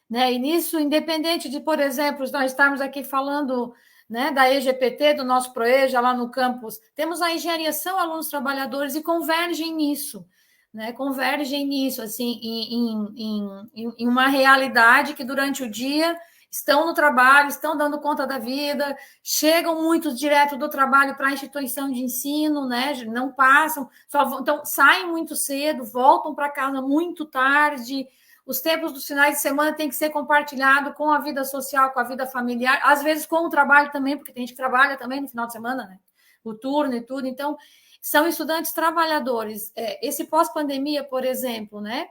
né? E nisso, independente de, por exemplo, nós estarmos aqui falando, né, da EJPT, do nosso ProEJA lá no campus, temos a engenharia, são alunos trabalhadores e convergem nisso, né? Convergem nisso, assim, em uma realidade que durante o dia estão no trabalho, estão dando conta da vida, chegam muitos direto do trabalho para a instituição de ensino, né? Não passam, então saem muito cedo, voltam para casa muito tarde. Os tempos dos finais de semana têm que ser compartilhados com a vida social, com a vida familiar, às vezes com o trabalho também, porque tem gente que trabalha também no final de semana, né? O turno e tudo. Então, são estudantes trabalhadores. Esse pós-pandemia, por exemplo, né?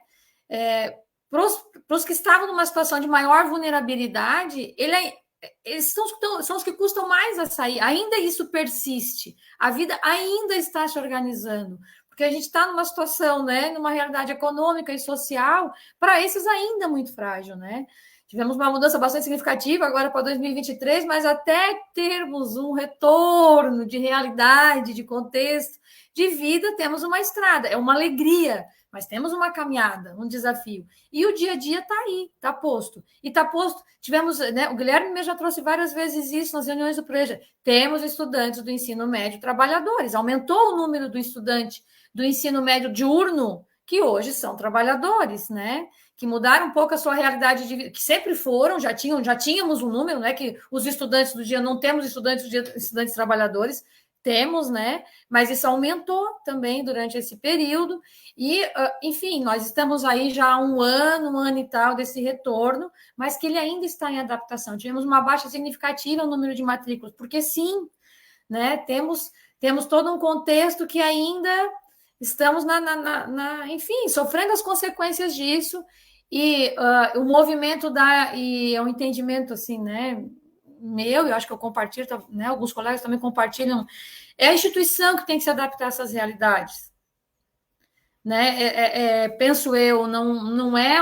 Para os que estavam numa situação de maior vulnerabilidade, eles são os que custam mais a sair. Ainda isso persiste. A vida ainda está se organizando. Porque a gente está numa situação, né, numa realidade econômica e social, para esses ainda muito frágil, né? Tivemos uma mudança bastante significativa agora para 2023, mas até termos um retorno de realidade, de contexto, de vida, temos uma estrada. É uma alegria, mas temos uma caminhada, um desafio. E o dia a dia está aí, está posto. E está posto, tivemos, né, o Guilherme já trouxe várias vezes isso nas reuniões do ProEJA. Temos estudantes do ensino médio trabalhadores, aumentou o número do estudante do ensino médio diurno, que hoje são trabalhadores, né? Que mudaram um pouco a sua realidade de vida, que sempre foram, já tínhamos um número, né? Que os estudantes do dia, não temos estudantes do dia, estudantes trabalhadores, temos, né? Mas isso aumentou também durante esse período. E, enfim, nós estamos aí já há um ano e tal desse retorno, mas que ele ainda está em adaptação. Tivemos uma baixa significativa no número de matrículas, porque sim, né? Temos temos todo um contexto que ainda estamos, enfim, sofrendo as consequências disso, e o movimento e é um entendimento, assim, né, meu, eu acho que eu compartilho, né, alguns colegas também compartilham, é a instituição que tem que se adaptar a essas realidades. Né? Penso eu, não é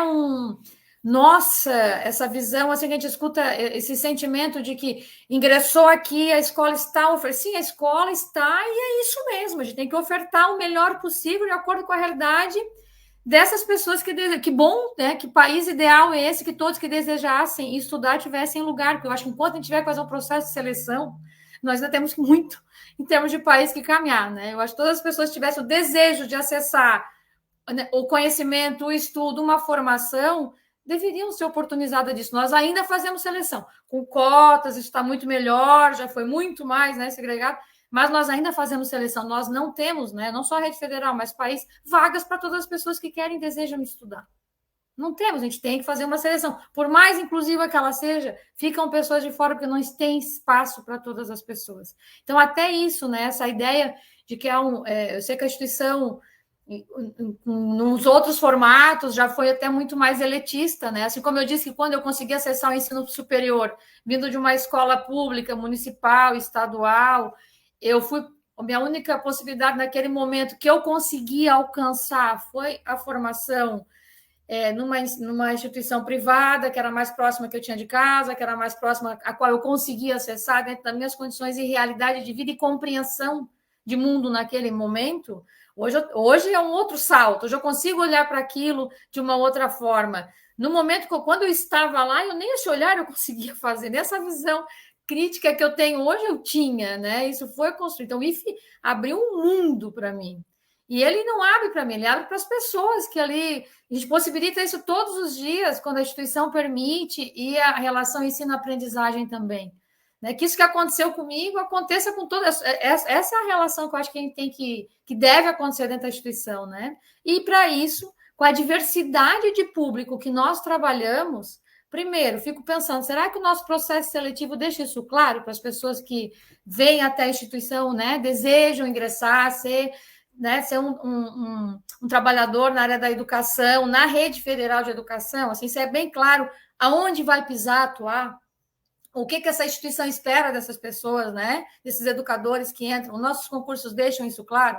nossa, essa visão, assim, que a gente escuta esse sentimento de que ingressou aqui, a escola está oferecendo. Sim, a escola está, e é isso mesmo, a gente tem que ofertar o melhor possível de acordo com a realidade dessas pessoas que bom, né? Que país ideal é esse, que todos que desejassem estudar tivessem lugar, porque eu acho que enquanto a gente tiver que fazer um processo de seleção, nós ainda temos muito, em termos de país, que caminhar, né? Eu acho que todas as pessoas tivessem o desejo de acessar, né, o conhecimento, o estudo, uma formação, deveriam ser oportunizadas disso. Nós ainda fazemos seleção, com cotas, isso está muito melhor, já foi muito mais, né, segregado, mas nós ainda fazemos seleção, nós não temos, né, não só a rede federal, mas país, vagas para todas as pessoas que querem e desejam estudar. Não temos, a gente tem que fazer uma seleção. Por mais inclusiva que ela seja, ficam pessoas de fora porque não tem espaço para todas as pessoas. Então, até isso, né, essa ideia de que eu sei que a instituição, nos outros formatos, já foi até muito mais elitista, né? Assim como eu disse que quando eu consegui acessar o ensino superior, vindo de uma escola pública, municipal, estadual, a minha única possibilidade naquele momento que eu consegui alcançar foi a formação numa instituição privada, que era mais próxima que eu tinha de casa, que era mais próxima a qual eu conseguia acessar dentro das minhas condições e realidade de vida e compreensão de mundo naquele momento. Hoje é um outro salto, hoje eu consigo olhar para aquilo de uma outra forma. No momento quando eu estava lá, eu nem esse olhar eu conseguia fazer, nessa visão crítica que eu tenho hoje, eu tinha, né? Isso foi construído. Então, o IFE abriu um mundo para mim. E ele não abre para mim, ele abre para as pessoas que ali... A gente possibilita isso todos os dias, quando a instituição permite, e a relação ensino-aprendizagem também. Né? Que isso que aconteceu comigo aconteça com todas. Essa é a relação que eu acho que a gente tem que deve acontecer dentro da instituição, né? E para isso, com a diversidade de público que nós trabalhamos, primeiro, fico pensando, será que o nosso processo seletivo deixa isso claro para as pessoas que vêm até a instituição, né? Desejam ingressar, ser um trabalhador na área da educação, na rede federal de educação, assim, isso é bem claro aonde vai pisar, atuar. O que essa instituição espera dessas pessoas, né? Desses educadores que entram, os nossos concursos deixam isso claro?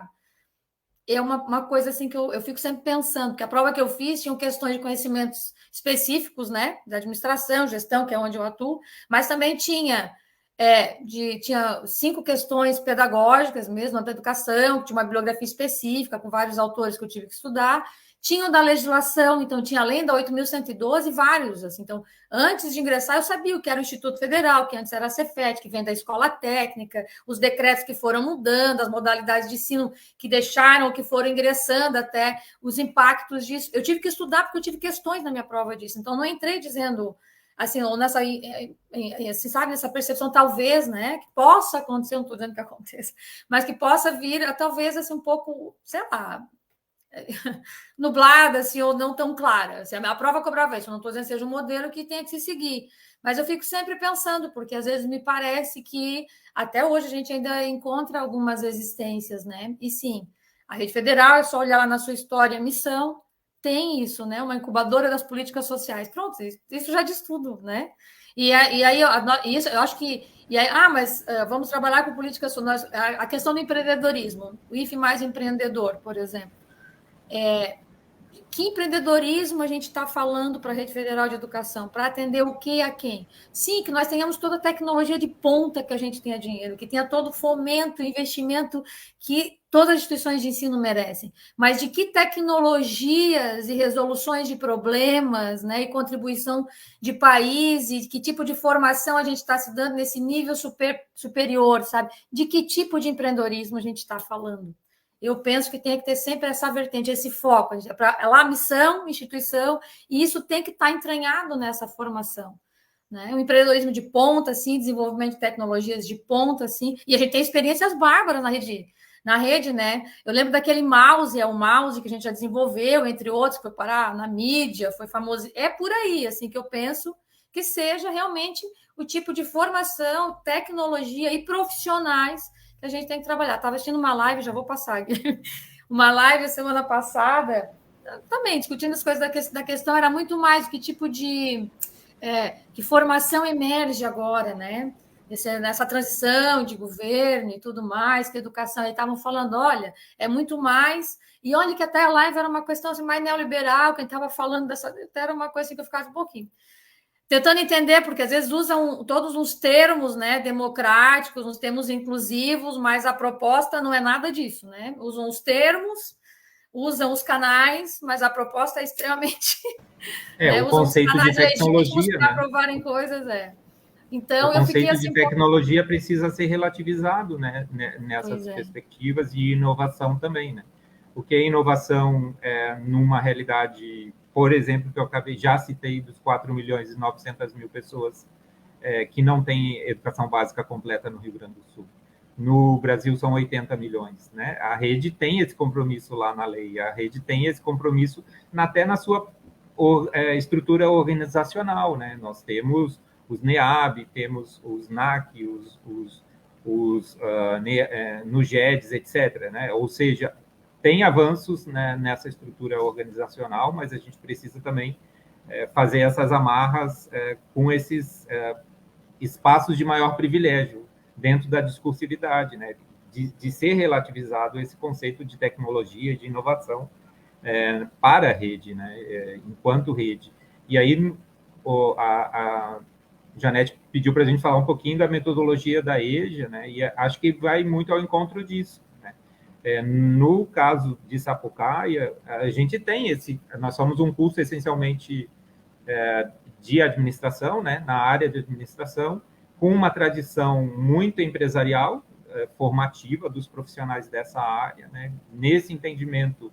É uma coisa assim que eu fico sempre pensando, que a prova que eu fiz tinha questões de conhecimentos específicos, né? Da administração, gestão, que é onde eu atuo, mas também tinha 5 questões pedagógicas mesmo, da educação, tinha uma bibliografia específica com vários autores que eu tive que estudar. Tinha o da legislação, então tinha além da 8.112 vários. Assim. Então, antes de ingressar, eu sabia o que era o Instituto Federal, que antes era a Cefet, que vem da escola técnica, os decretos que foram mudando, as modalidades de ensino que deixaram, que foram ingressando até os impactos disso. Eu tive que estudar porque eu tive questões na minha prova disso. Então, não entrei dizendo, assim, ou nessa, assim, sabe, nessa percepção, talvez, né, que possa acontecer, não estou dizendo que aconteça, mas que possa vir, talvez, assim, um pouco, sei lá, nublada, assim, ou não tão clara. Assim, a prova cobrava isso, eu não estou dizendo que seja um modelo que tenha que se seguir, mas eu fico sempre pensando, porque às vezes me parece que até hoje a gente ainda encontra algumas resistências, né? E sim, a Rede Federal, é só olhar lá na sua história, missão, tem isso, né? Uma incubadora das políticas sociais. Pronto, isso já diz tudo, né? E aí, isso, eu acho que... E aí, mas vamos trabalhar com políticas sociais. A questão do empreendedorismo, o IFE mais empreendedor, por exemplo. Que empreendedorismo a gente está falando para a Rede Federal de Educação? Para atender o que a quem? Sim, que nós tenhamos toda a tecnologia de ponta, que a gente tenha dinheiro, que tenha todo o fomento, investimento que todas as instituições de ensino merecem. Mas de que tecnologias e resoluções de problemas, né, e contribuição de país, e que tipo de formação a gente está se dando nesse nível superior, sabe? De que tipo de empreendedorismo a gente está falando? Eu penso que tem que ter sempre essa vertente, esse foco. É lá missão, instituição, e isso tem que estar entranhado nessa formação. Né? O empreendedorismo de ponta, assim, desenvolvimento de tecnologias de ponta, assim, e a gente tem experiências bárbaras na rede, né? Eu lembro daquele mouse, o mouse que a gente já desenvolveu, entre outros, que foi parar na mídia, foi famoso. É por aí, assim, que eu penso que seja realmente o tipo de formação, tecnologia e profissionais que a gente tem que trabalhar. Estava assistindo uma live, já vou passar aqui, uma live semana passada, também discutindo as coisas da questão, era muito mais que tipo de que formação emerge agora, né? Nessa transição de governo e tudo mais, que educação, e estavam falando, olha, é muito mais, e olha que até a live era uma questão assim, mais neoliberal, quem estava falando dessa, até era uma coisa assim, que eu ficava um pouquinho tentando entender, porque às vezes usam todos uns termos, né, democráticos, uns termos inclusivos, mas a proposta não é nada disso, né? Usam os termos, usam os canais, mas a proposta é extremamente... né, o conceito de tecnologia, para aprovarem coisas, Então, o conceito de tecnologia precisa ser relativizado, né, nessas perspectivas, e inovação também, né? O que é inovação numa realidade, por exemplo, que eu já citei, dos 4.900.000 pessoas que não têm educação básica completa no Rio Grande do Sul. No Brasil são 80 milhões, né? A rede tem esse compromisso lá na lei, a rede tem esse compromisso até na sua estrutura organizacional, né? Nós temos os NEAB, temos os NAC, os NUGEDs, etc., né? Ou seja, tem avanços, né, nessa estrutura organizacional, mas a gente precisa também fazer essas amarras com esses espaços de maior privilégio dentro da discursividade, né, de ser relativizado esse conceito de tecnologia, de inovação para a rede, né, enquanto rede. E aí a Janete pediu para a gente falar um pouquinho da metodologia da EJA, né, e acho que vai muito ao encontro disso. No caso de Sapucaia, a gente tem nós somos um curso essencialmente de administração, né, na área de administração, com uma tradição muito empresarial, formativa dos profissionais dessa área, né, nesse entendimento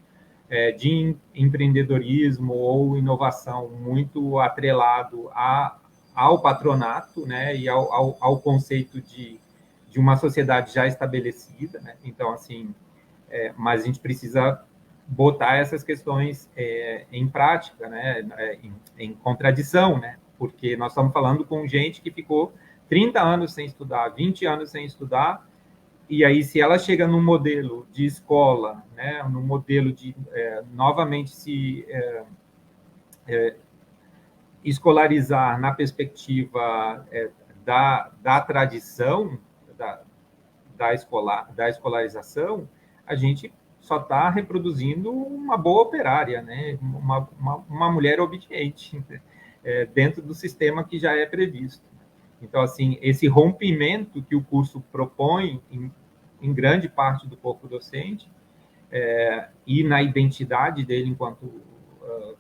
de empreendedorismo ou inovação muito atrelado ao patronato, né, e ao conceito de uma sociedade já estabelecida, né? Então, assim, mas a gente precisa botar essas questões em prática, né? Em contradição, né? Porque nós estamos falando com gente que ficou 30 anos sem estudar, 20 anos sem estudar, e aí se ela chega num modelo de escola, né? Num modelo de, novamente, se escolarizar na perspectiva da tradição, da escolarização, a gente só está reproduzindo uma boa operária, né? Uma mulher obediente, dentro do sistema que já é previsto. Então, assim, esse rompimento que o curso propõe em grande parte do corpo docente e na identidade dele enquanto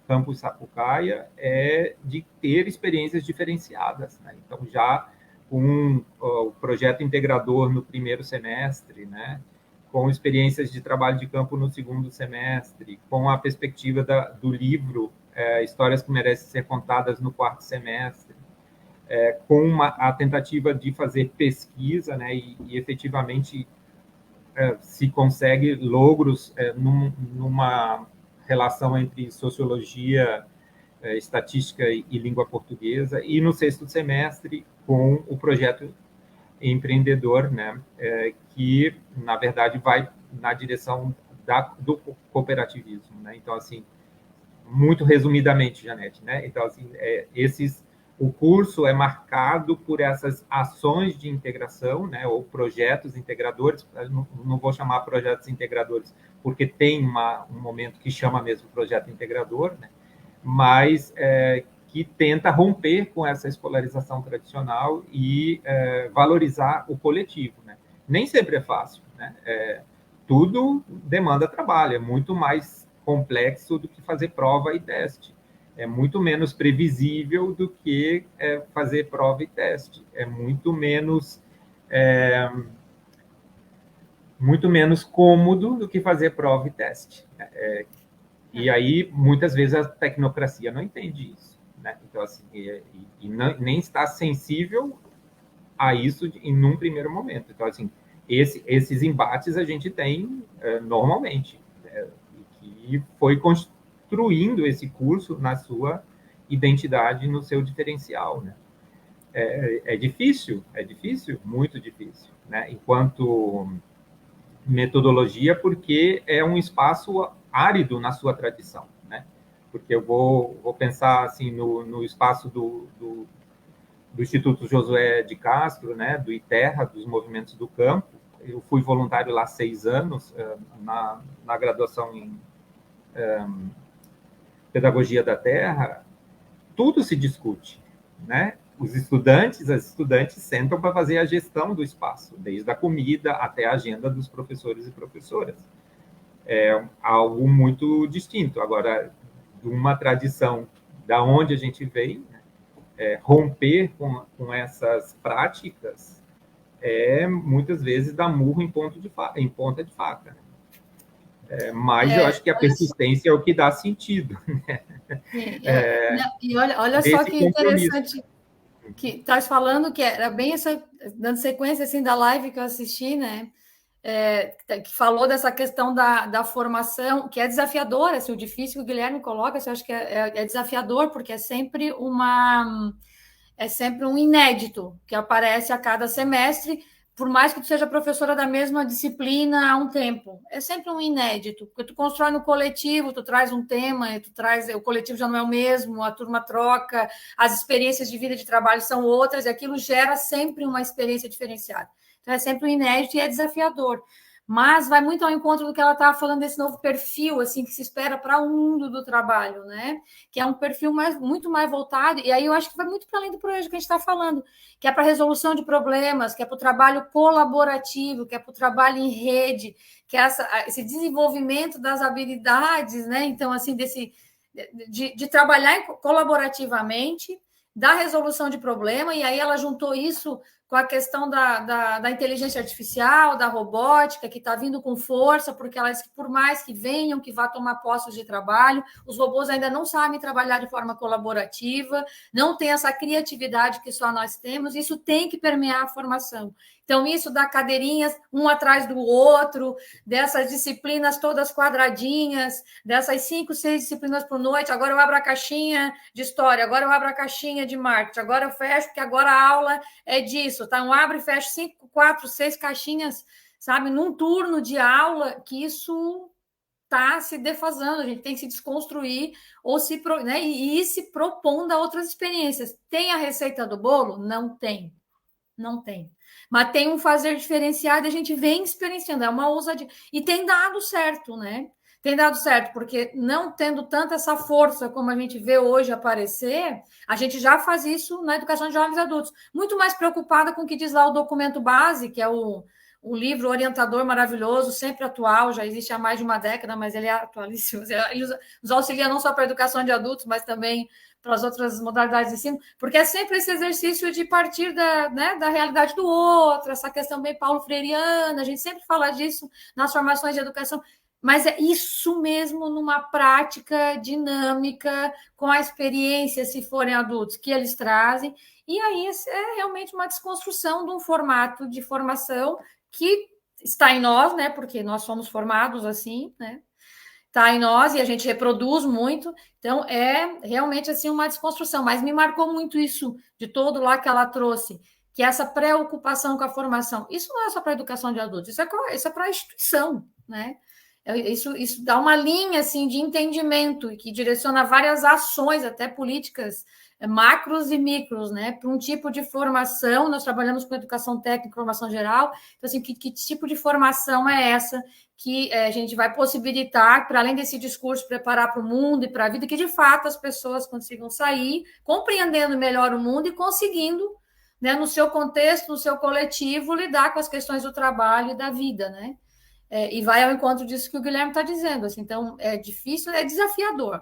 campus Sapucaia é de ter experiências diferenciadas, né? Então, já com o projeto integrador no primeiro semestre, né? Com experiências de trabalho de campo no segundo semestre, com a perspectiva do livro Histórias que Merecem Ser Contadas no quarto semestre, com a tentativa de fazer pesquisa, né, e efetivamente se consegue logros numa relação entre sociologia, estatística e língua portuguesa, e no sexto semestre com o projeto empreendedor, né, que, na verdade, vai na direção do cooperativismo, né? Então, assim, muito resumidamente, Janete, né? Então, assim, o curso é marcado por essas ações de integração, né, ou projetos integradores. Não vou chamar projetos integradores, porque tem um momento que chama mesmo projeto integrador, né, mas que tenta romper com essa escolarização tradicional e valorizar o coletivo, né? Nem sempre é fácil, né? Tudo demanda trabalho, é muito mais complexo do que fazer prova e teste. É muito menos previsível do que fazer prova e teste. É muito menos cômodo do que fazer prova e teste. E aí, muitas vezes, a tecnocracia não entende isso, né? Então, assim, nem está sensível a isso em um primeiro momento. Então, assim, esses embates a gente tem normalmente, que foi construindo esse curso na sua identidade, no seu diferencial, né? é difícil, muito difícil, né? Enquanto metodologia, porque é um espaço árido na sua tradição, né? Porque eu vou pensar assim no espaço do Instituto Josué de Castro, né? Do ITERRA, dos movimentos do campo. Eu fui voluntário lá 6 anos, na graduação em Pedagogia da Terra. Tudo se discute, né? As estudantes sentam para fazer a gestão do espaço, desde a comida até a agenda dos professores e professoras. É algo muito distinto. Agora, de uma tradição da onde a gente vem, né? Romper com essas práticas muitas vezes dar murro em ponta de faca. Né? Mas eu acho que a persistência é o que dá sentido. Né? E olha só que interessante que estás falando, que era bem essa, dando sequência assim, da live que eu assisti, né? Que falou dessa questão da formação, que é desafiadora, assim, o difícil que o Guilherme coloca, eu acho que é desafiador, porque é sempre um inédito que aparece a cada semestre, por mais que tu seja professora da mesma disciplina há um tempo. É sempre um inédito, porque tu constrói no coletivo, tu traz um tema, o coletivo já não é o mesmo, a turma troca, as experiências de vida e de trabalho são outras, e aquilo gera sempre uma experiência diferenciada. Então, é sempre um inédito e é desafiador. Mas vai muito ao encontro do que ela estava falando, desse novo perfil assim que se espera para o mundo do trabalho, né? Que é um perfil muito mais voltado, e aí eu acho que vai muito para além do projeto que a gente está falando, que é para a resolução de problemas, que é para o trabalho colaborativo, que é para o trabalho em rede, que é esse desenvolvimento das habilidades, né? Então, assim, de trabalhar colaborativamente, da resolução de problema, e aí ela juntou isso com a questão da inteligência artificial, da robótica, que está vindo com força, porque elas, por mais que venham, que vá tomar postos de trabalho, os robôs ainda não sabem trabalhar de forma colaborativa, não tem essa criatividade que só nós temos, isso tem que permear a formação. Então, isso dá cadeirinhas um atrás do outro, dessas disciplinas todas quadradinhas, dessas 5, 6 disciplinas por noite, agora eu abro a caixinha de história, agora eu abro a caixinha de marketing, agora eu fecho, porque agora a aula é disso, tá? Eu abro e fecho 5, 4, 6 caixinhas, sabe? Num turno de aula, que isso está se defasando, a gente tem que se desconstruir ou né? e ir se propondo a outras experiências. Tem a receita do bolo? Não tem. Não tem. Mas tem um fazer diferenciado e a gente vem experienciando, é uma ousadia. E tem dado certo, né? Tem dado certo, porque não tendo tanta essa força como a gente vê hoje aparecer, a gente já faz isso na educação de jovens adultos. Muito mais preocupada com o que diz lá o documento base, que é o livro orientador maravilhoso, sempre atual, já existe há mais de uma década, mas ele é atualíssimo. Ele nos auxilia não só para a educação de adultos, mas também para as outras modalidades de ensino, porque é sempre esse exercício de partir da realidade do outro, essa questão bem paulo freiriana, a gente sempre fala disso nas formações de educação, mas é isso mesmo numa prática dinâmica, com a experiência, se forem adultos, que eles trazem, e aí é realmente uma desconstrução de um formato de formação que está em nós, né? Porque nós somos formados assim, né? Está em nós e a gente reproduz muito, então é realmente assim uma desconstrução, mas me marcou muito isso de todo lá que ela trouxe, que é essa preocupação com a formação. Isso não é só para a educação de adultos, isso é para a instituição, né? Isso dá uma linha assim de entendimento que direciona várias ações, até políticas macros e micros, né? Para um tipo de formação, nós trabalhamos com educação técnica, formação geral, então assim, que tipo de formação é essa que a gente vai possibilitar, para além desse discurso, preparar para o mundo e para a vida, que de fato as pessoas consigam sair, compreendendo melhor o mundo e conseguindo, né, no seu contexto, no seu coletivo, lidar com as questões do trabalho e da vida, né? E vai ao encontro disso que o Guilherme está dizendo. Assim, então, é difícil, é desafiador.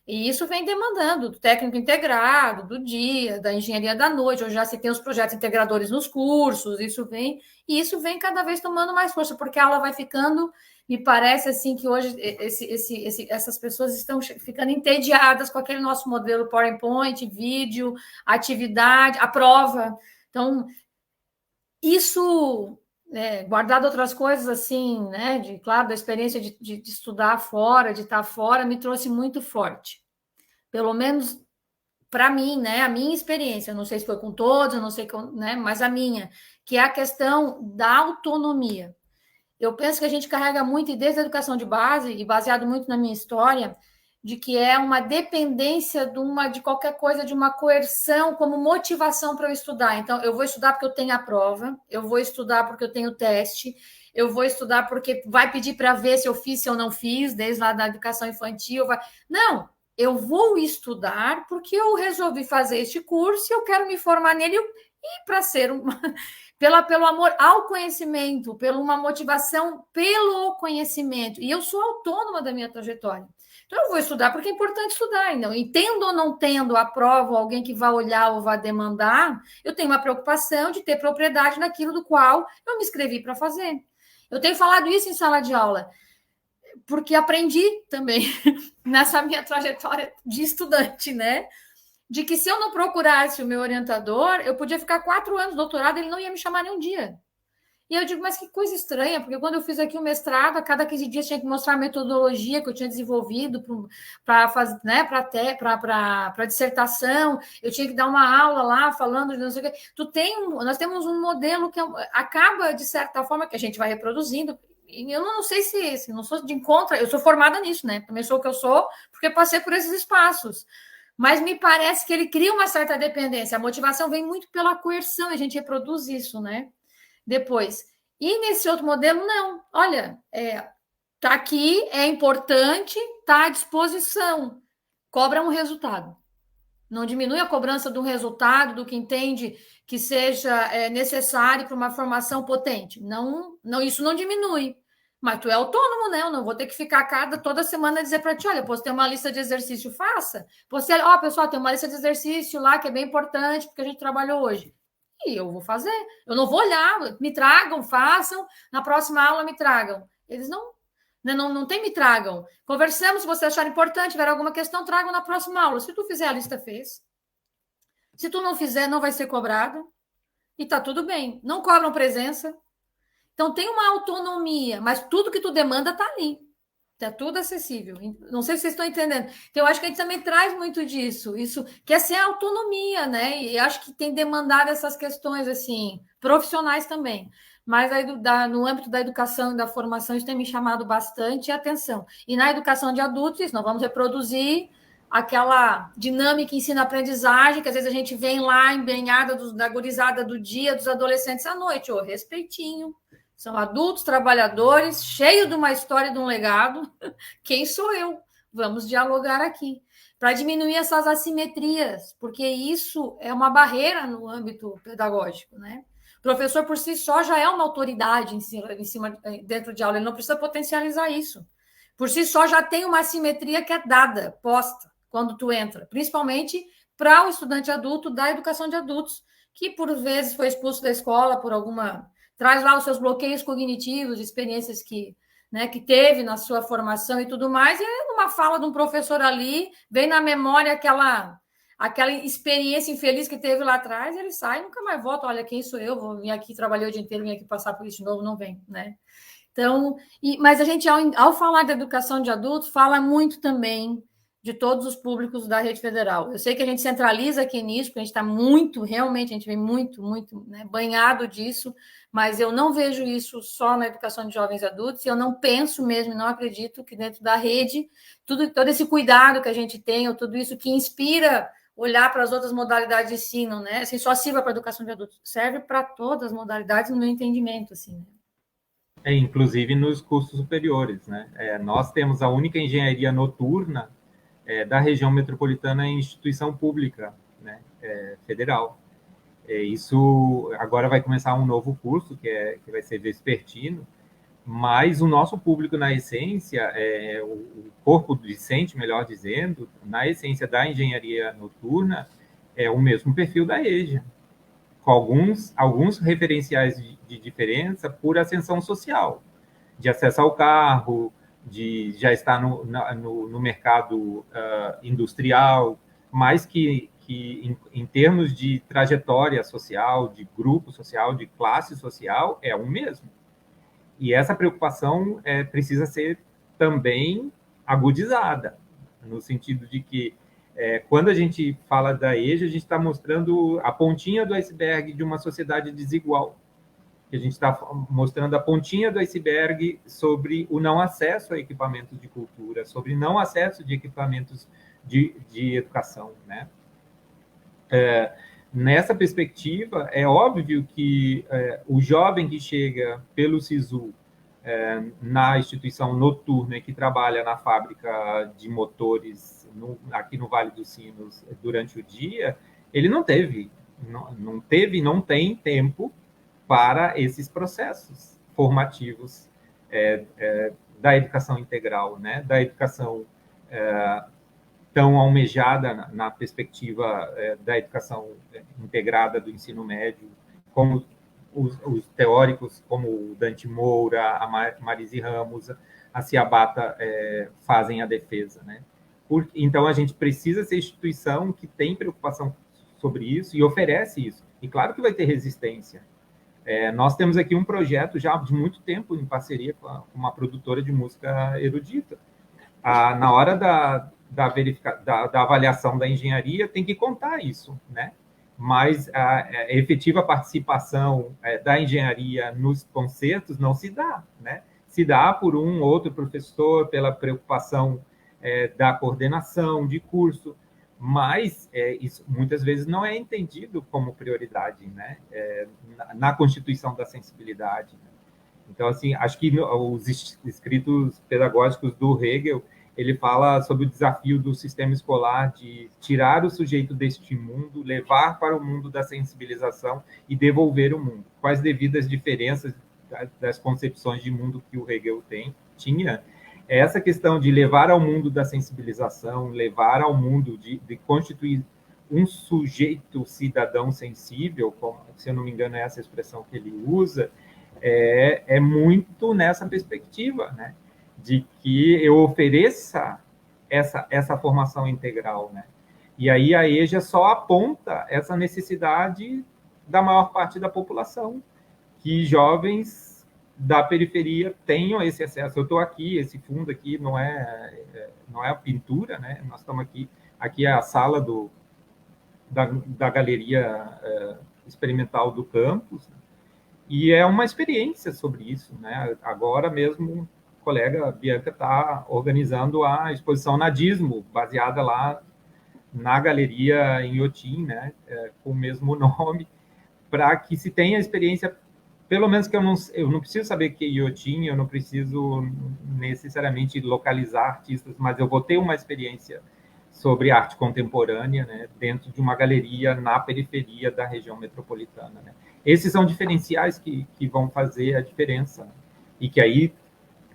E isso vem demandando do técnico integrado, do dia, da engenharia da noite. Hoje já se tem os projetos integradores nos cursos, isso vem cada vez tomando mais força, porque a aula vai ficando, me parece assim que hoje essas pessoas estão ficando entediadas com aquele nosso modelo PowerPoint, vídeo, atividade, a prova. Então, isso, guardado outras coisas assim, né, claro, da experiência de estudar fora, de estar fora, me trouxe muito forte. Pelo menos para mim, né, a minha experiência, eu não sei se foi com todos, eu não sei, né, mas a minha, que é a questão da autonomia. Eu penso que a gente carrega muito, e desde a educação de base, e baseado muito na minha história, de que é uma dependência de qualquer coisa, de uma coerção como motivação para eu estudar. Então, eu vou estudar porque eu tenho a prova, eu vou estudar porque eu tenho o teste, eu vou estudar porque vai pedir para ver se eu fiz, se eu não fiz, desde lá da educação infantil. Não, eu vou estudar porque eu resolvi fazer este curso e eu quero me formar nele e para ser pelo amor ao conhecimento, pela uma motivação pelo conhecimento. E eu sou autônoma da minha trajetória. Então, eu vou estudar porque é importante estudar. Então, e tendo ou não tendo a prova, ou alguém que vai olhar ou vai demandar, eu tenho uma preocupação de ter propriedade naquilo do qual eu me inscrevi para fazer. Eu tenho falado isso em sala de aula, porque aprendi também nessa minha trajetória de estudante, né? De que se eu não procurasse o meu orientador, eu podia ficar 4 anos de doutorado, ele não ia me chamar nem um dia. E eu digo, mas que coisa estranha, porque quando eu fiz aqui o mestrado, a cada 15 dias tinha que mostrar a metodologia que eu tinha desenvolvido para fazer, né, para dissertação, eu tinha que dar uma aula lá falando de não sei o quê. Nós temos um modelo que acaba, de certa forma, que a gente vai reproduzindo. E eu não sei se não sou de contra, eu sou formada nisso, né? Também sou o que eu sou, porque passei por esses espaços. Mas me parece que ele cria uma certa dependência. A motivação vem muito pela coerção, a gente reproduz isso, né? Depois. E nesse outro modelo, não. Olha, tá aqui, é importante, tá à disposição. Cobra um resultado. Não diminui a cobrança do resultado, do que entende que seja necessário para uma formação potente. Não, isso não diminui. Mas tu é autônomo, né? Eu não vou ter que ficar toda semana dizer para ti, olha, você tem uma lista de exercício, faça. Você, pessoal, tem uma lista de exercício lá que é bem importante, porque a gente trabalhou hoje. E eu vou fazer. Eu não vou olhar, me tragam, façam, na próxima aula me tragam. Eles não tem me tragam. Conversamos, se você achar importante, tiver alguma questão, tragam na próxima aula. Se tu fizer a lista, fez. Se tu não fizer, não vai ser cobrado. E tá tudo bem. Não cobram presença. Então, tem uma autonomia, mas tudo que tu demanda está ali. Está tudo acessível. Não sei se vocês estão entendendo. Então, eu acho que a gente também traz muito disso. Isso quer ser autonomia, né? E acho que tem demandado essas questões, assim, profissionais também. Mas aí, no âmbito da educação e da formação, isso tem me chamado bastante atenção. E na educação de adultos, nós vamos reproduzir aquela dinâmica ensino-aprendizagem, que às vezes a gente vem lá empenhada da gurizada do dia, dos adolescentes à noite. Respeitinho. São adultos, trabalhadores, cheios de uma história, de um legado. Quem sou eu? Vamos dialogar aqui. Para diminuir essas assimetrias, porque isso é uma barreira no âmbito pedagógico, né? O professor, por si só, já é uma autoridade dentro de aula, ele não precisa potencializar isso. Por si só, já tem uma assimetria que é dada, posta, quando tu entra, principalmente para o estudante adulto da educação de adultos, que, por vezes, foi expulso da escola por alguma... Traz lá os seus bloqueios cognitivos, experiências que teve na sua formação e tudo mais, e numa fala de um professor ali, vem na memória aquela experiência infeliz que teve lá atrás, ele sai e nunca mais volta. Olha, quem sou eu? Vou vir aqui, trabalhei o dia inteiro, vim aqui passar por isso de novo, não vem, né? Então, mas a gente, ao falar da educação de adultos, fala muito também de todos os públicos da rede federal. Eu sei que a gente centraliza aqui nisso, porque a gente está realmente, a gente vem muito, né, banhado disso, mas eu não vejo isso só na educação de jovens e adultos, e eu não penso mesmo, não acredito que dentro da rede, todo esse cuidado que a gente tem, ou tudo isso que inspira olhar para as outras modalidades de ensino, né? Assim, só sirva para a educação de adultos, serve para todas as modalidades, no meu entendimento, assim, né? Inclusive nos cursos superiores, né? Nós temos a única engenharia noturna da região metropolitana em instituição pública, né? Federal. Isso agora vai começar um novo curso, que vai ser vespertino, mas o nosso público, na essência, o corpo docente, melhor dizendo, na essência da engenharia noturna, é o mesmo perfil da EJA, com alguns referenciais de diferença por ascensão social, de acesso ao carro, de já estar no mercado industrial, mas que em termos de trajetória social, de grupo social, de classe social, é o mesmo. E essa preocupação precisa ser também agudizada, no sentido de que Quando a gente fala da EJA, a gente está mostrando a pontinha do iceberg de uma sociedade desigual. A gente está mostrando a pontinha do iceberg sobre o não acesso a equipamentos de cultura, sobre não acesso de equipamentos de educação, né? Nessa perspectiva, é óbvio que o jovem que chega pelo SISU na instituição noturna e que trabalha na fábrica de motores aqui no Vale dos Sinos durante o dia, ele não tem tempo para esses processos formativos da educação integral, né? Da educação tão almejada na perspectiva da educação integrada do ensino médio, como os teóricos como o Dante Moura, a Marise Ramos, a Ciabata fazem a defesa, né? Então, a gente precisa ser instituição que tem preocupação sobre isso e oferece isso. E claro que vai ter resistência. Nós temos aqui um projeto já de muito tempo em parceria com uma produtora de música erudita. Na hora da avaliação da engenharia, tem que contar isso, né? Mas a efetiva participação da engenharia nos concertos não se dá, né? Se dá por um outro professor, pela preocupação da coordenação de curso, mas isso muitas vezes não é entendido como prioridade, né? Na constituição da sensibilidade. Né? Então, assim, acho que os escritos pedagógicos do Hegel, ele fala sobre o desafio do sistema escolar de tirar o sujeito deste mundo, levar para o mundo da sensibilização e devolver o mundo. Quais devidas diferenças das concepções de mundo que o Hegel tinha? Essa questão de levar ao mundo da sensibilização, levar ao mundo de constituir um sujeito cidadão sensível, como, se eu não me engano, é essa expressão que ele usa, é muito nessa perspectiva, né? De que eu ofereça essa formação integral, né? E aí a EJA só aponta essa necessidade da maior parte da população, que jovens da periferia tenham esse acesso. Eu estou aqui, esse fundo aqui não é a pintura, né? Nós estamos aqui é a sala da galeria experimental do campus, né? E é uma experiência sobre isso, né? Agora mesmo a colega Bianca está organizando a exposição Nadismo, baseada lá na galeria em Iotim, né? Com o mesmo nome, para que se tenha a experiência, pelo menos que eu não preciso saber que é Iotim, eu não preciso necessariamente localizar artistas, mas eu vou ter uma experiência sobre arte contemporânea, né, dentro de uma galeria na periferia da região metropolitana, né. Esses são diferenciais que vão fazer a diferença, e que aí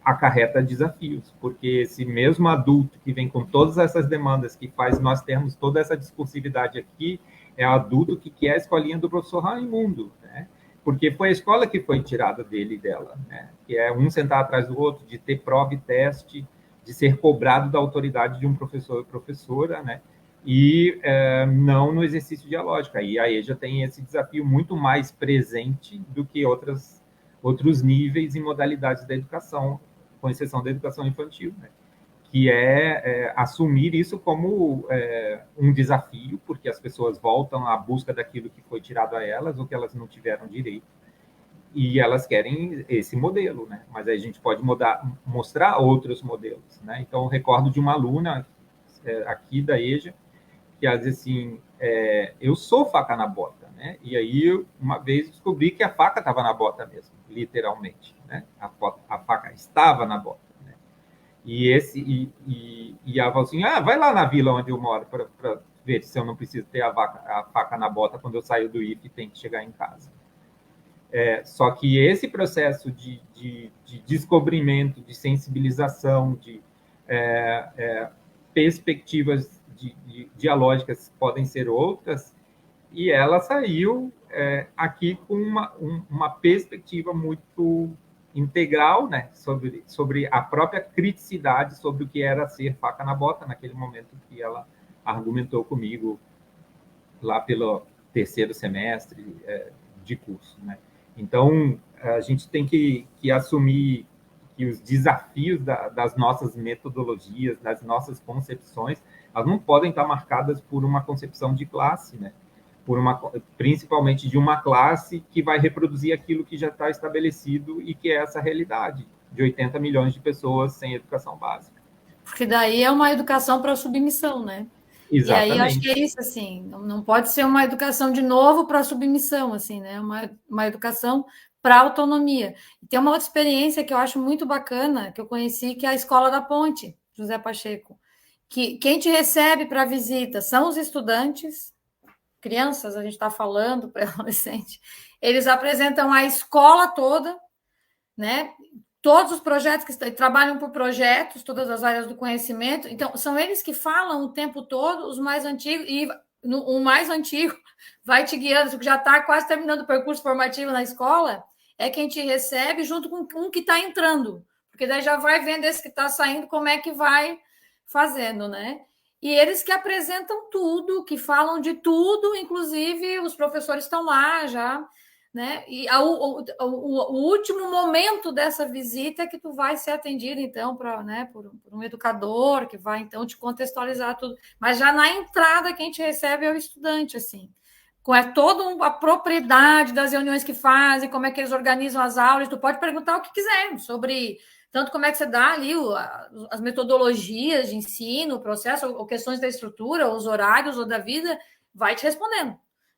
acarreta desafios, porque esse mesmo adulto que vem com todas essas demandas, que faz nós termos toda essa discursividade aqui, é o adulto que quer a escolinha do professor Raimundo, né, porque foi a escola que foi tirada dele e dela, né, que é um sentar atrás do outro, de ter prova e teste, de ser cobrado da autoridade de um professor ou professora, né? E não no exercício dialógico. Aí a EJA tem esse desafio muito mais presente do que outros níveis e modalidades da educação, com exceção da educação infantil, né? Que é assumir isso como um desafio, porque as pessoas voltam à busca daquilo que foi tirado a elas ou que elas não tiveram direito. E elas querem esse modelo, né? Mas aí a gente pode mostrar outros modelos, né? Então, eu recordo de uma aluna aqui da EJA, que ela diz assim, eu sou faca na bota, né? E aí, uma vez, descobri que a faca estava na bota mesmo, literalmente, né? A faca estava na bota, né? E ela falou assim, vai lá na vila onde eu moro para ver se eu não preciso ter a faca na bota quando eu saio do IF e tenho que chegar em casa. Só que esse processo de descobrimento, de sensibilização, de perspectivas dialógicas podem ser outras, e ela saiu aqui com uma perspectiva muito integral, né, sobre a própria criticidade sobre o que era ser faca na bota naquele momento que ela argumentou comigo lá pelo terceiro semestre de curso, né? Então, a gente tem que assumir que os desafios das nossas metodologias, das nossas concepções, elas não podem estar marcadas por uma concepção de classe, né? Principalmente de uma classe que vai reproduzir aquilo que já está estabelecido e que é essa realidade de 80 milhões de pessoas sem educação básica. Porque daí é uma educação para submissão, né? Exatamente. E aí acho que é isso, assim, não pode ser uma educação de novo para submissão, assim, né? Uma educação para autonomia. E tem uma outra experiência que eu acho muito bacana, que eu conheci, que é a Escola da Ponte, José Pacheco, que quem te recebe para a visita são os estudantes, crianças, a gente está falando, pré-adolescente, eles apresentam a escola toda, né? Todos os projetos que trabalham por projetos, todas as áreas do conhecimento, então são eles que falam o tempo todo, os mais antigos, e o mais antigo vai te guiando, que já está quase terminando o percurso formativo na escola, é quem te recebe junto com um que está entrando, porque daí já vai vendo esse que está saindo, como é que vai fazendo, né? E eles que apresentam tudo, que falam de tudo, inclusive os professores estão lá já, né? E o último momento dessa visita é que tu vai ser atendido, então, por um educador que vai, então, te contextualizar tudo. Mas já na entrada, quem te recebe é o estudante, assim. Com toda a propriedade das reuniões que fazem, como é que eles organizam as aulas, tu pode perguntar o que quiser sobre tanto como é que você dá ali as metodologias de ensino, o processo, ou questões da estrutura, os horários ou da vida, vai te respondendo.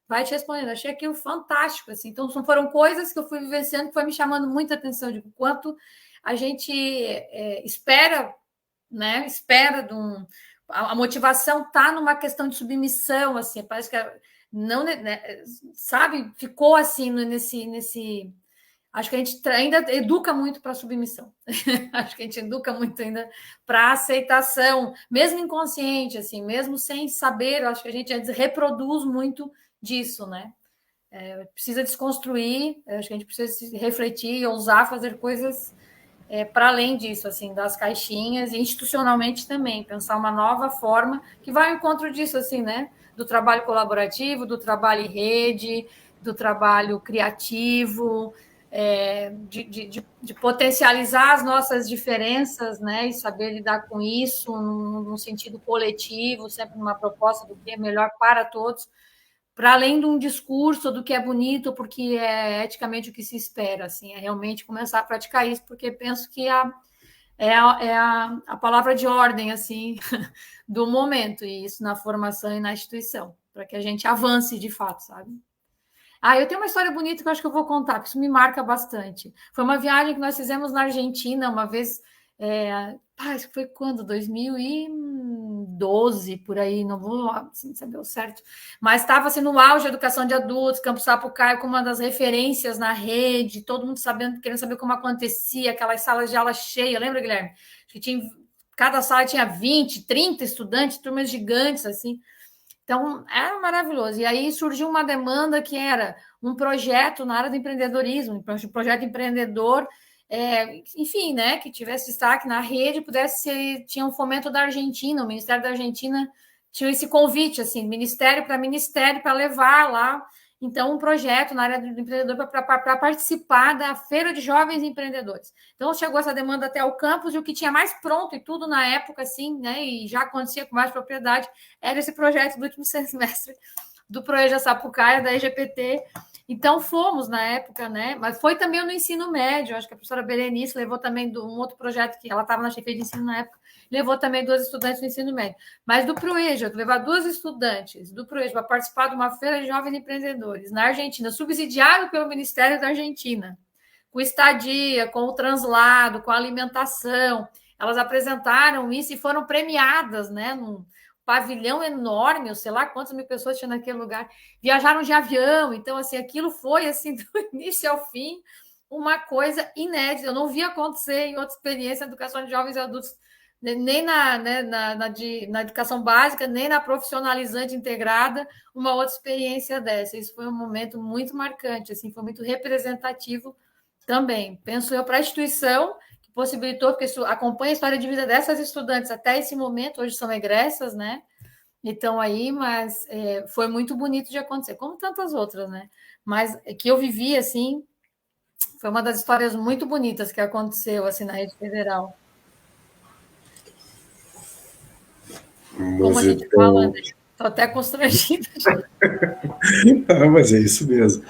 Achei aquilo fantástico, assim. Então, foram coisas que eu fui vivenciando que foi me chamando muita atenção de quanto a gente espera, né? Espera a motivação está numa questão de submissão, assim. Parece que não, né, sabe? Ficou assim nesse. Acho que a gente ainda educa muito para a submissão. Acho que a gente educa muito ainda para a aceitação, mesmo inconsciente, assim, mesmo sem saber. Acho que a gente reproduz muito disso, né? Precisa desconstruir, acho que a gente precisa se refletir e ousar fazer coisas para além disso, assim, das caixinhas, e institucionalmente também, pensar uma nova forma que vai ao encontro disso, assim, né? Do trabalho colaborativo, do trabalho em rede, do trabalho criativo, de potencializar as nossas diferenças, né? E saber lidar com isso num sentido coletivo, sempre numa proposta do que é melhor para todos, para além de um discurso do que é bonito, porque é eticamente o que se espera, assim, é realmente começar a praticar isso, porque penso que a palavra de ordem, assim, do momento, e isso na formação e na instituição, para que a gente avance de fato, sabe? Eu tenho uma história bonita que eu acho que eu vou contar, porque isso me marca bastante. Foi uma viagem que nós fizemos na Argentina, uma vez, acho que foi quando? 2012, por aí, não vou assim, saber o certo, mas estava assim, no auge da educação de adultos, Campo Sapucaí como uma das referências na rede, todo mundo querendo saber como acontecia, aquelas salas de aula cheias, lembra, Guilherme? Cada sala tinha 20, 30 estudantes, turmas gigantes, assim. Então, era maravilhoso. E aí surgiu uma demanda que era um projeto na área do empreendedorismo, um projeto empreendedor, enfim, né, que tivesse destaque na rede, tinha um fomento da Argentina, o Ministério da Argentina tinha esse convite, assim, ministério, para levar lá, então, um projeto na área do empreendedor para participar da Feira de Jovens Empreendedores. Então, chegou essa demanda até o campus, e o que tinha mais pronto e tudo na época, assim, né, e já acontecia com mais propriedade, era esse projeto do último semestre do Proeja Sapucaia, da EGPT. Então, fomos na época, né, mas foi também no ensino médio, acho que a professora Berenice levou também um outro projeto, que ela estava na chefia de ensino na época, levou também 2 estudantes no ensino médio. Mas do Proeja, levar 2 estudantes do Proeja para participar de uma feira de jovens empreendedores na Argentina, subsidiado pelo Ministério da Argentina, com estadia, com o translado, com a alimentação. Elas apresentaram isso e foram premiadas, né, num pavilhão enorme, eu sei lá quantas mil pessoas tinha naquele lugar. Viajaram de avião, então, assim, aquilo foi, assim, do início ao fim, uma coisa inédita. Eu não vi acontecer em outra experiência de educação de jovens e adultos, nem na educação básica, nem na profissionalizante integrada, uma outra experiência dessa. Isso foi um momento muito marcante, assim, foi muito representativo também. Penso eu, para a instituição, que possibilitou, porque isso acompanha a história de vida dessas estudantes até esse momento, hoje são egressas, né? Então aí, mas foi muito bonito de acontecer, como tantas outras, né? Mas que eu vivi, assim, foi uma das histórias muito bonitas que aconteceu, assim, na rede federal. Como a gente fala, né? Estou até constrangida. Mas é isso mesmo.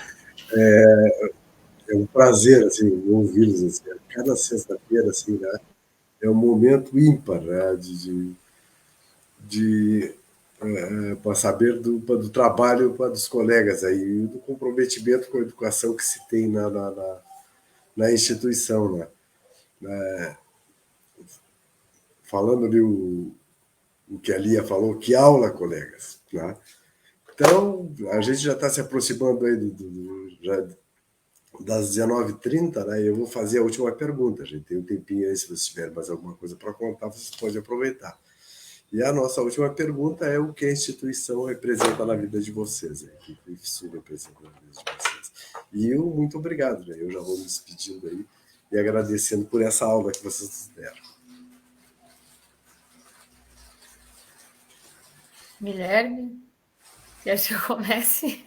É um prazer assim, ouvi-los. Assim, cada sexta-feira assim, né, é um momento ímpar, né, para saber do trabalho dos colegas aí, do comprometimento com a educação que se tem na instituição. Né? Falando ali o que a Lia falou, que aula, colegas. Né? Então, a gente já está se aproximando aí já das 19h30, né? Eu vou fazer a última pergunta. A gente tem um tempinho aí, se vocês tiverem mais alguma coisa para contar, vocês podem aproveitar. E a nossa última pergunta é o que a instituição representa na vida de vocês, que o IFSU representa na vida de vocês. E eu, muito obrigado, né? Eu já vou me despedindo aí e agradecendo por essa aula que vocês nos deram. Guilherme, quer que eu comece?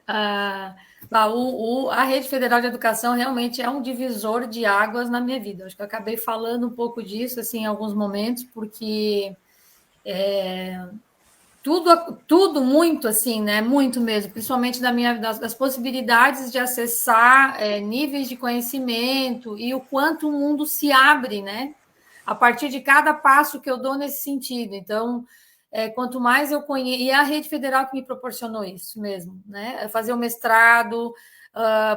A Rede Federal de Educação realmente é um divisor de águas na minha vida. Acho que eu acabei falando um pouco disso assim, em alguns momentos, porque tudo muito assim, né? Muito mesmo, principalmente das possibilidades de acessar níveis de conhecimento e o quanto o mundo se abre, né? A partir de cada passo que eu dou nesse sentido. Então, quanto mais eu conheço, e é a Rede Federal que me proporcionou isso mesmo, né? Fazer o mestrado,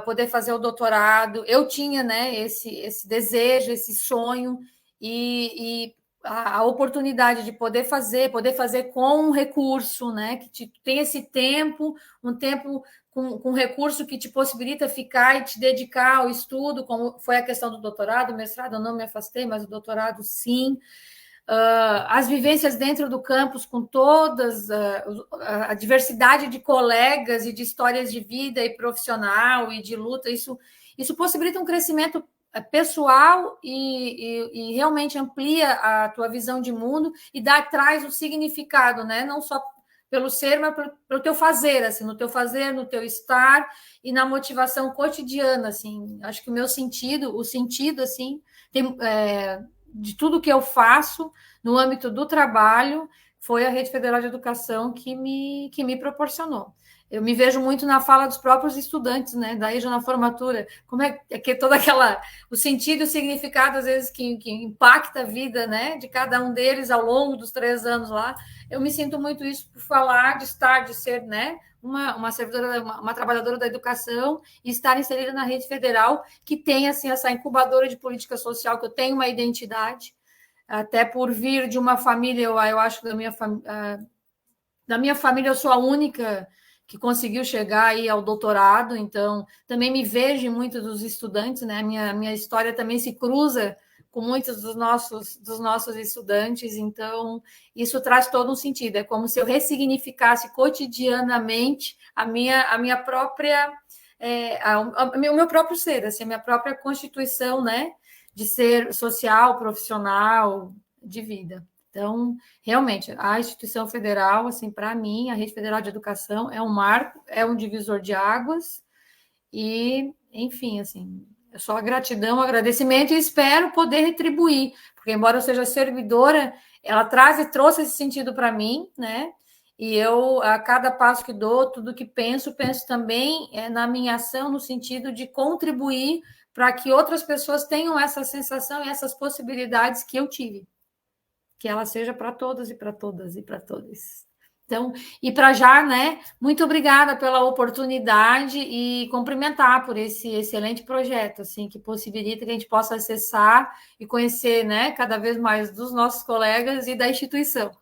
poder fazer o doutorado. Eu tinha, né, esse desejo, esse sonho, e a oportunidade de poder fazer com um recurso, né? Que tem esse tempo, um tempo com recurso que te possibilita ficar e te dedicar ao estudo, como foi a questão do doutorado. O mestrado eu não me afastei, mas o doutorado sim. As vivências dentro do campus, com todas a diversidade de colegas e de histórias de vida e profissional e de luta, isso possibilita um crescimento pessoal e realmente amplia a tua visão de mundo e traz o significado, né? Não só pelo ser, mas pelo teu fazer, assim, no teu fazer, no teu estar e na motivação cotidiana, assim. Acho que o sentido, assim, de tudo que eu faço no âmbito do trabalho foi a Rede Federal de Educação que me proporcionou. Eu me vejo muito na fala dos próprios estudantes, né? Daí já na formatura, como é que toda o sentido e o significado, às vezes, que impacta a vida, né, de cada um deles ao longo dos 3 anos lá. Eu me sinto muito isso por falar, de ser, né, uma servidora, uma trabalhadora da educação e estar inserida na Rede Federal, que tem, assim, essa incubadora de política social, que eu tenho uma identidade, até por vir de uma família, eu acho que da minha família eu sou a única que conseguiu chegar aí ao doutorado, então também me vejo em muitos dos estudantes, né? Minha história também se cruza com muitos dos nossos estudantes, então isso traz todo um sentido. É como se eu ressignificasse cotidianamente o meu próprio ser, assim, a minha própria constituição, né? De ser social, profissional, de vida. Então, realmente, a instituição federal, assim, para mim, a Rede Federal de Educação é um marco, é um divisor de águas e, enfim, assim, é só gratidão, agradecimento e espero poder retribuir, porque embora eu seja servidora, ela trouxe esse sentido para mim, né? E eu, a cada passo que dou, tudo que penso também na minha ação, no sentido de contribuir para que outras pessoas tenham essa sensação e essas possibilidades que eu tive. Que ela seja para todas e para todas e para todos. Então, e para já, né, muito obrigada pela oportunidade e cumprimentar por esse excelente projeto, assim, que possibilita que a gente possa acessar e conhecer, né, cada vez mais dos nossos colegas e da instituição.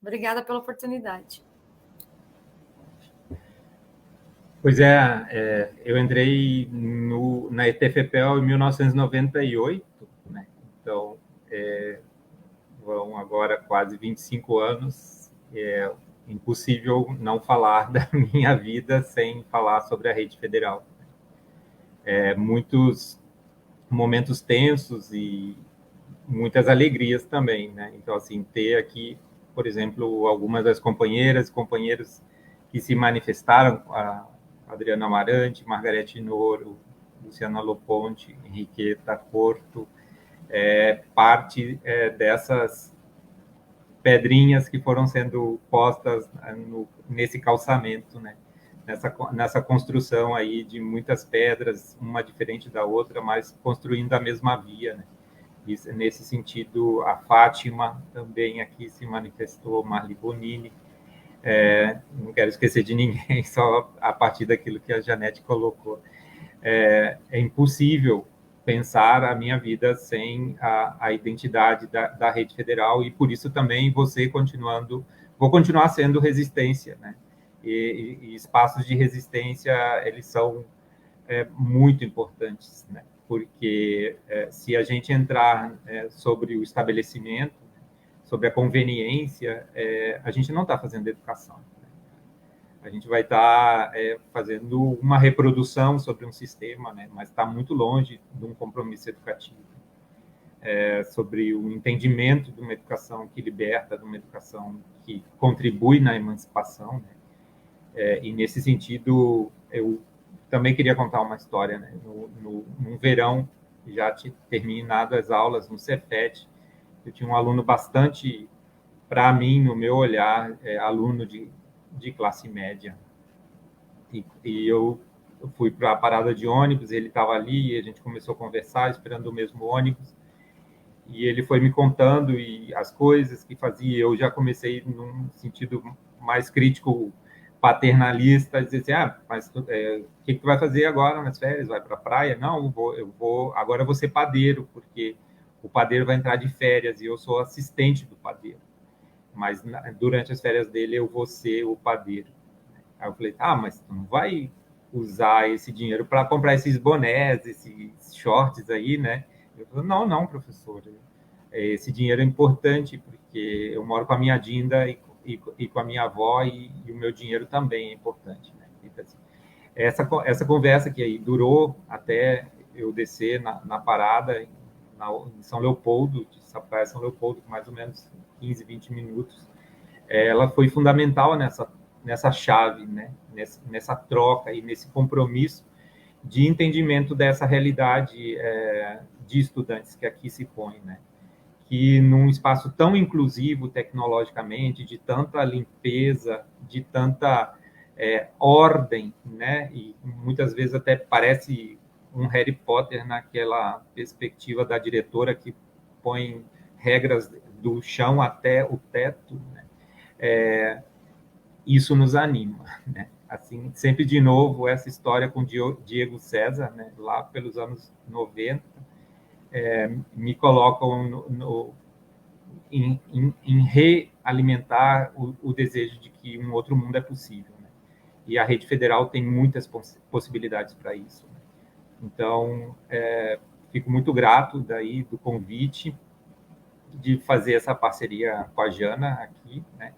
Obrigada pela oportunidade. Pois é, eu entrei na ETFPEL em 1998, né? Então, vão agora quase 25 anos, é impossível não falar da minha vida sem falar sobre a Rede Federal. Muitos momentos tensos e muitas alegrias também, né? Então, assim, ter aqui, por exemplo, algumas das companheiras e companheiros que se manifestaram, a Adriana Amarante, Margarete Noro, Luciana Loponte, Henriqueta Porto, parte pedrinhas que foram sendo postas nesse calçamento, né? Nessa construção aí de muitas pedras, uma diferente da outra, mas construindo a mesma via, né? E, nesse sentido, a Fátima também aqui se manifestou, Marli Bonini. Não quero esquecer de ninguém, só a partir daquilo que a Janete colocou. É impossível pensar a minha vida sem a identidade da Rede Federal, e por isso também vou continuar sendo resistência, né? E espaços de resistência, eles são muito importantes, né? Porque se a gente entrar sobre o estabelecimento, sobre a conveniência, a gente não está fazendo educação, né? A gente vai estar fazendo uma reprodução sobre um sistema, né? Mas está muito longe de um compromisso educativo, sobre o entendimento de uma educação que liberta, de uma educação que contribui na emancipação, né? E nesse sentido, eu também queria contar uma história, né? No verão, já terminado as aulas no Cefet, eu tinha um aluno bastante, para mim, no meu olhar, aluno de classe média. E eu fui para a parada de ônibus, ele estava ali, e a gente começou a conversar, esperando o mesmo ônibus, e ele foi me contando as coisas que fazia. Eu já comecei num sentido mais crítico, paternalista, dizer assim, mas o que tu vai fazer agora nas férias? Vai para a praia? Não, agora eu vou ser padeiro, porque o padeiro vai entrar de férias e eu sou assistente do padeiro. Mas durante as férias dele eu vou ser o padeiro. Aí eu falei, mas tu não vai usar esse dinheiro para comprar esses bonés, esses shorts aí, né? Eu falei, não, professor. Esse dinheiro é importante porque eu moro com a minha Dinda e com a minha avó, e o meu dinheiro também é importante, né? Então, assim, essa conversa que aí durou até eu descer na parada em São Leopoldo, de Sapucaia, São Leopoldo, mais ou menos 15, 20 minutos, ela foi fundamental nessa chave, né? Nessa troca e nesse compromisso de entendimento dessa realidade de estudantes que aqui se põe, né? Que num espaço tão inclusivo tecnologicamente, de tanta limpeza, de tanta ordem, né? E muitas vezes até parece um Harry Potter naquela perspectiva da diretora que põe regras do chão até o teto, né? Isso nos anima, né? Assim, sempre de novo essa história com Diego César, né? Lá pelos anos 90, me colocam em realimentar o desejo de que um outro mundo é possível, né? E a Rede Federal tem muitas possibilidades para isso, né? Então, fico muito grato daí do convite de fazer essa parceria com a Jana aqui, né?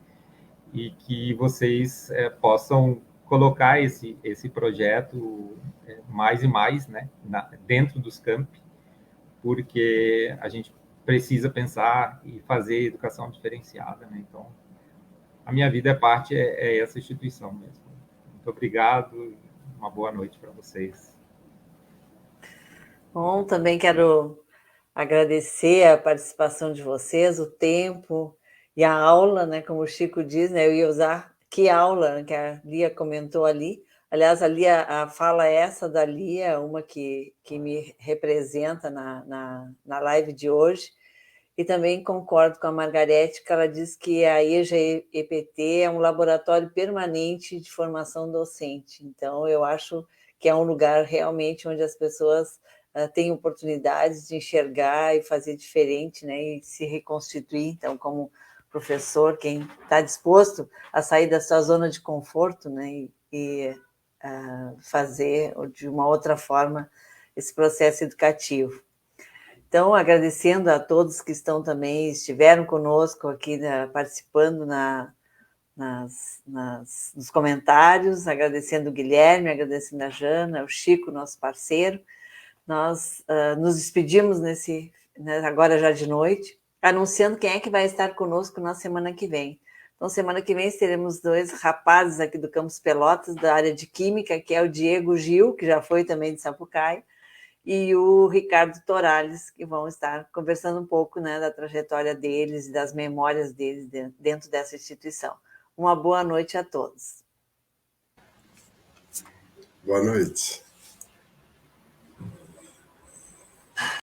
E que vocês possam colocar esse projeto mais e mais, né? Dentro dos campi, porque a gente precisa pensar e fazer educação diferenciada, né? Então, a minha vida é essa instituição mesmo. Muito obrigado, uma boa noite para vocês. Bom, também quero agradecer a participação de vocês, o tempo e a aula, né? Como o Chico diz, né? Eu ia usar que aula, que a Lia comentou ali. Aliás, a fala essa da Lia, uma que me representa na live de hoje. E também concordo com a Margarete, que ela diz que a EJA-EPT é um laboratório permanente de formação docente. Então, eu acho que é um lugar realmente onde as pessoas têm oportunidades de enxergar e fazer diferente, né? E se reconstituir. Então, como professor, quem está disposto a sair da sua zona de conforto, né? E fazer de uma outra forma esse processo educativo. Então, agradecendo a todos que estiveram conosco aqui, né, participando nos comentários, agradecendo o Guilherme, agradecendo a Jana, o Chico, nosso parceiro. Nós nos despedimos agora já de noite, anunciando quem é que vai estar conosco na semana que vem. Então, semana que vem teremos 2 rapazes aqui do Campus Pelotas, da área de Química, que é o Diego Gil, que já foi também de Sapucaia, e o Ricardo Torales, que vão estar conversando um pouco, né, da trajetória deles e das memórias deles dentro dessa instituição. Uma boa noite a todos. Boa noite.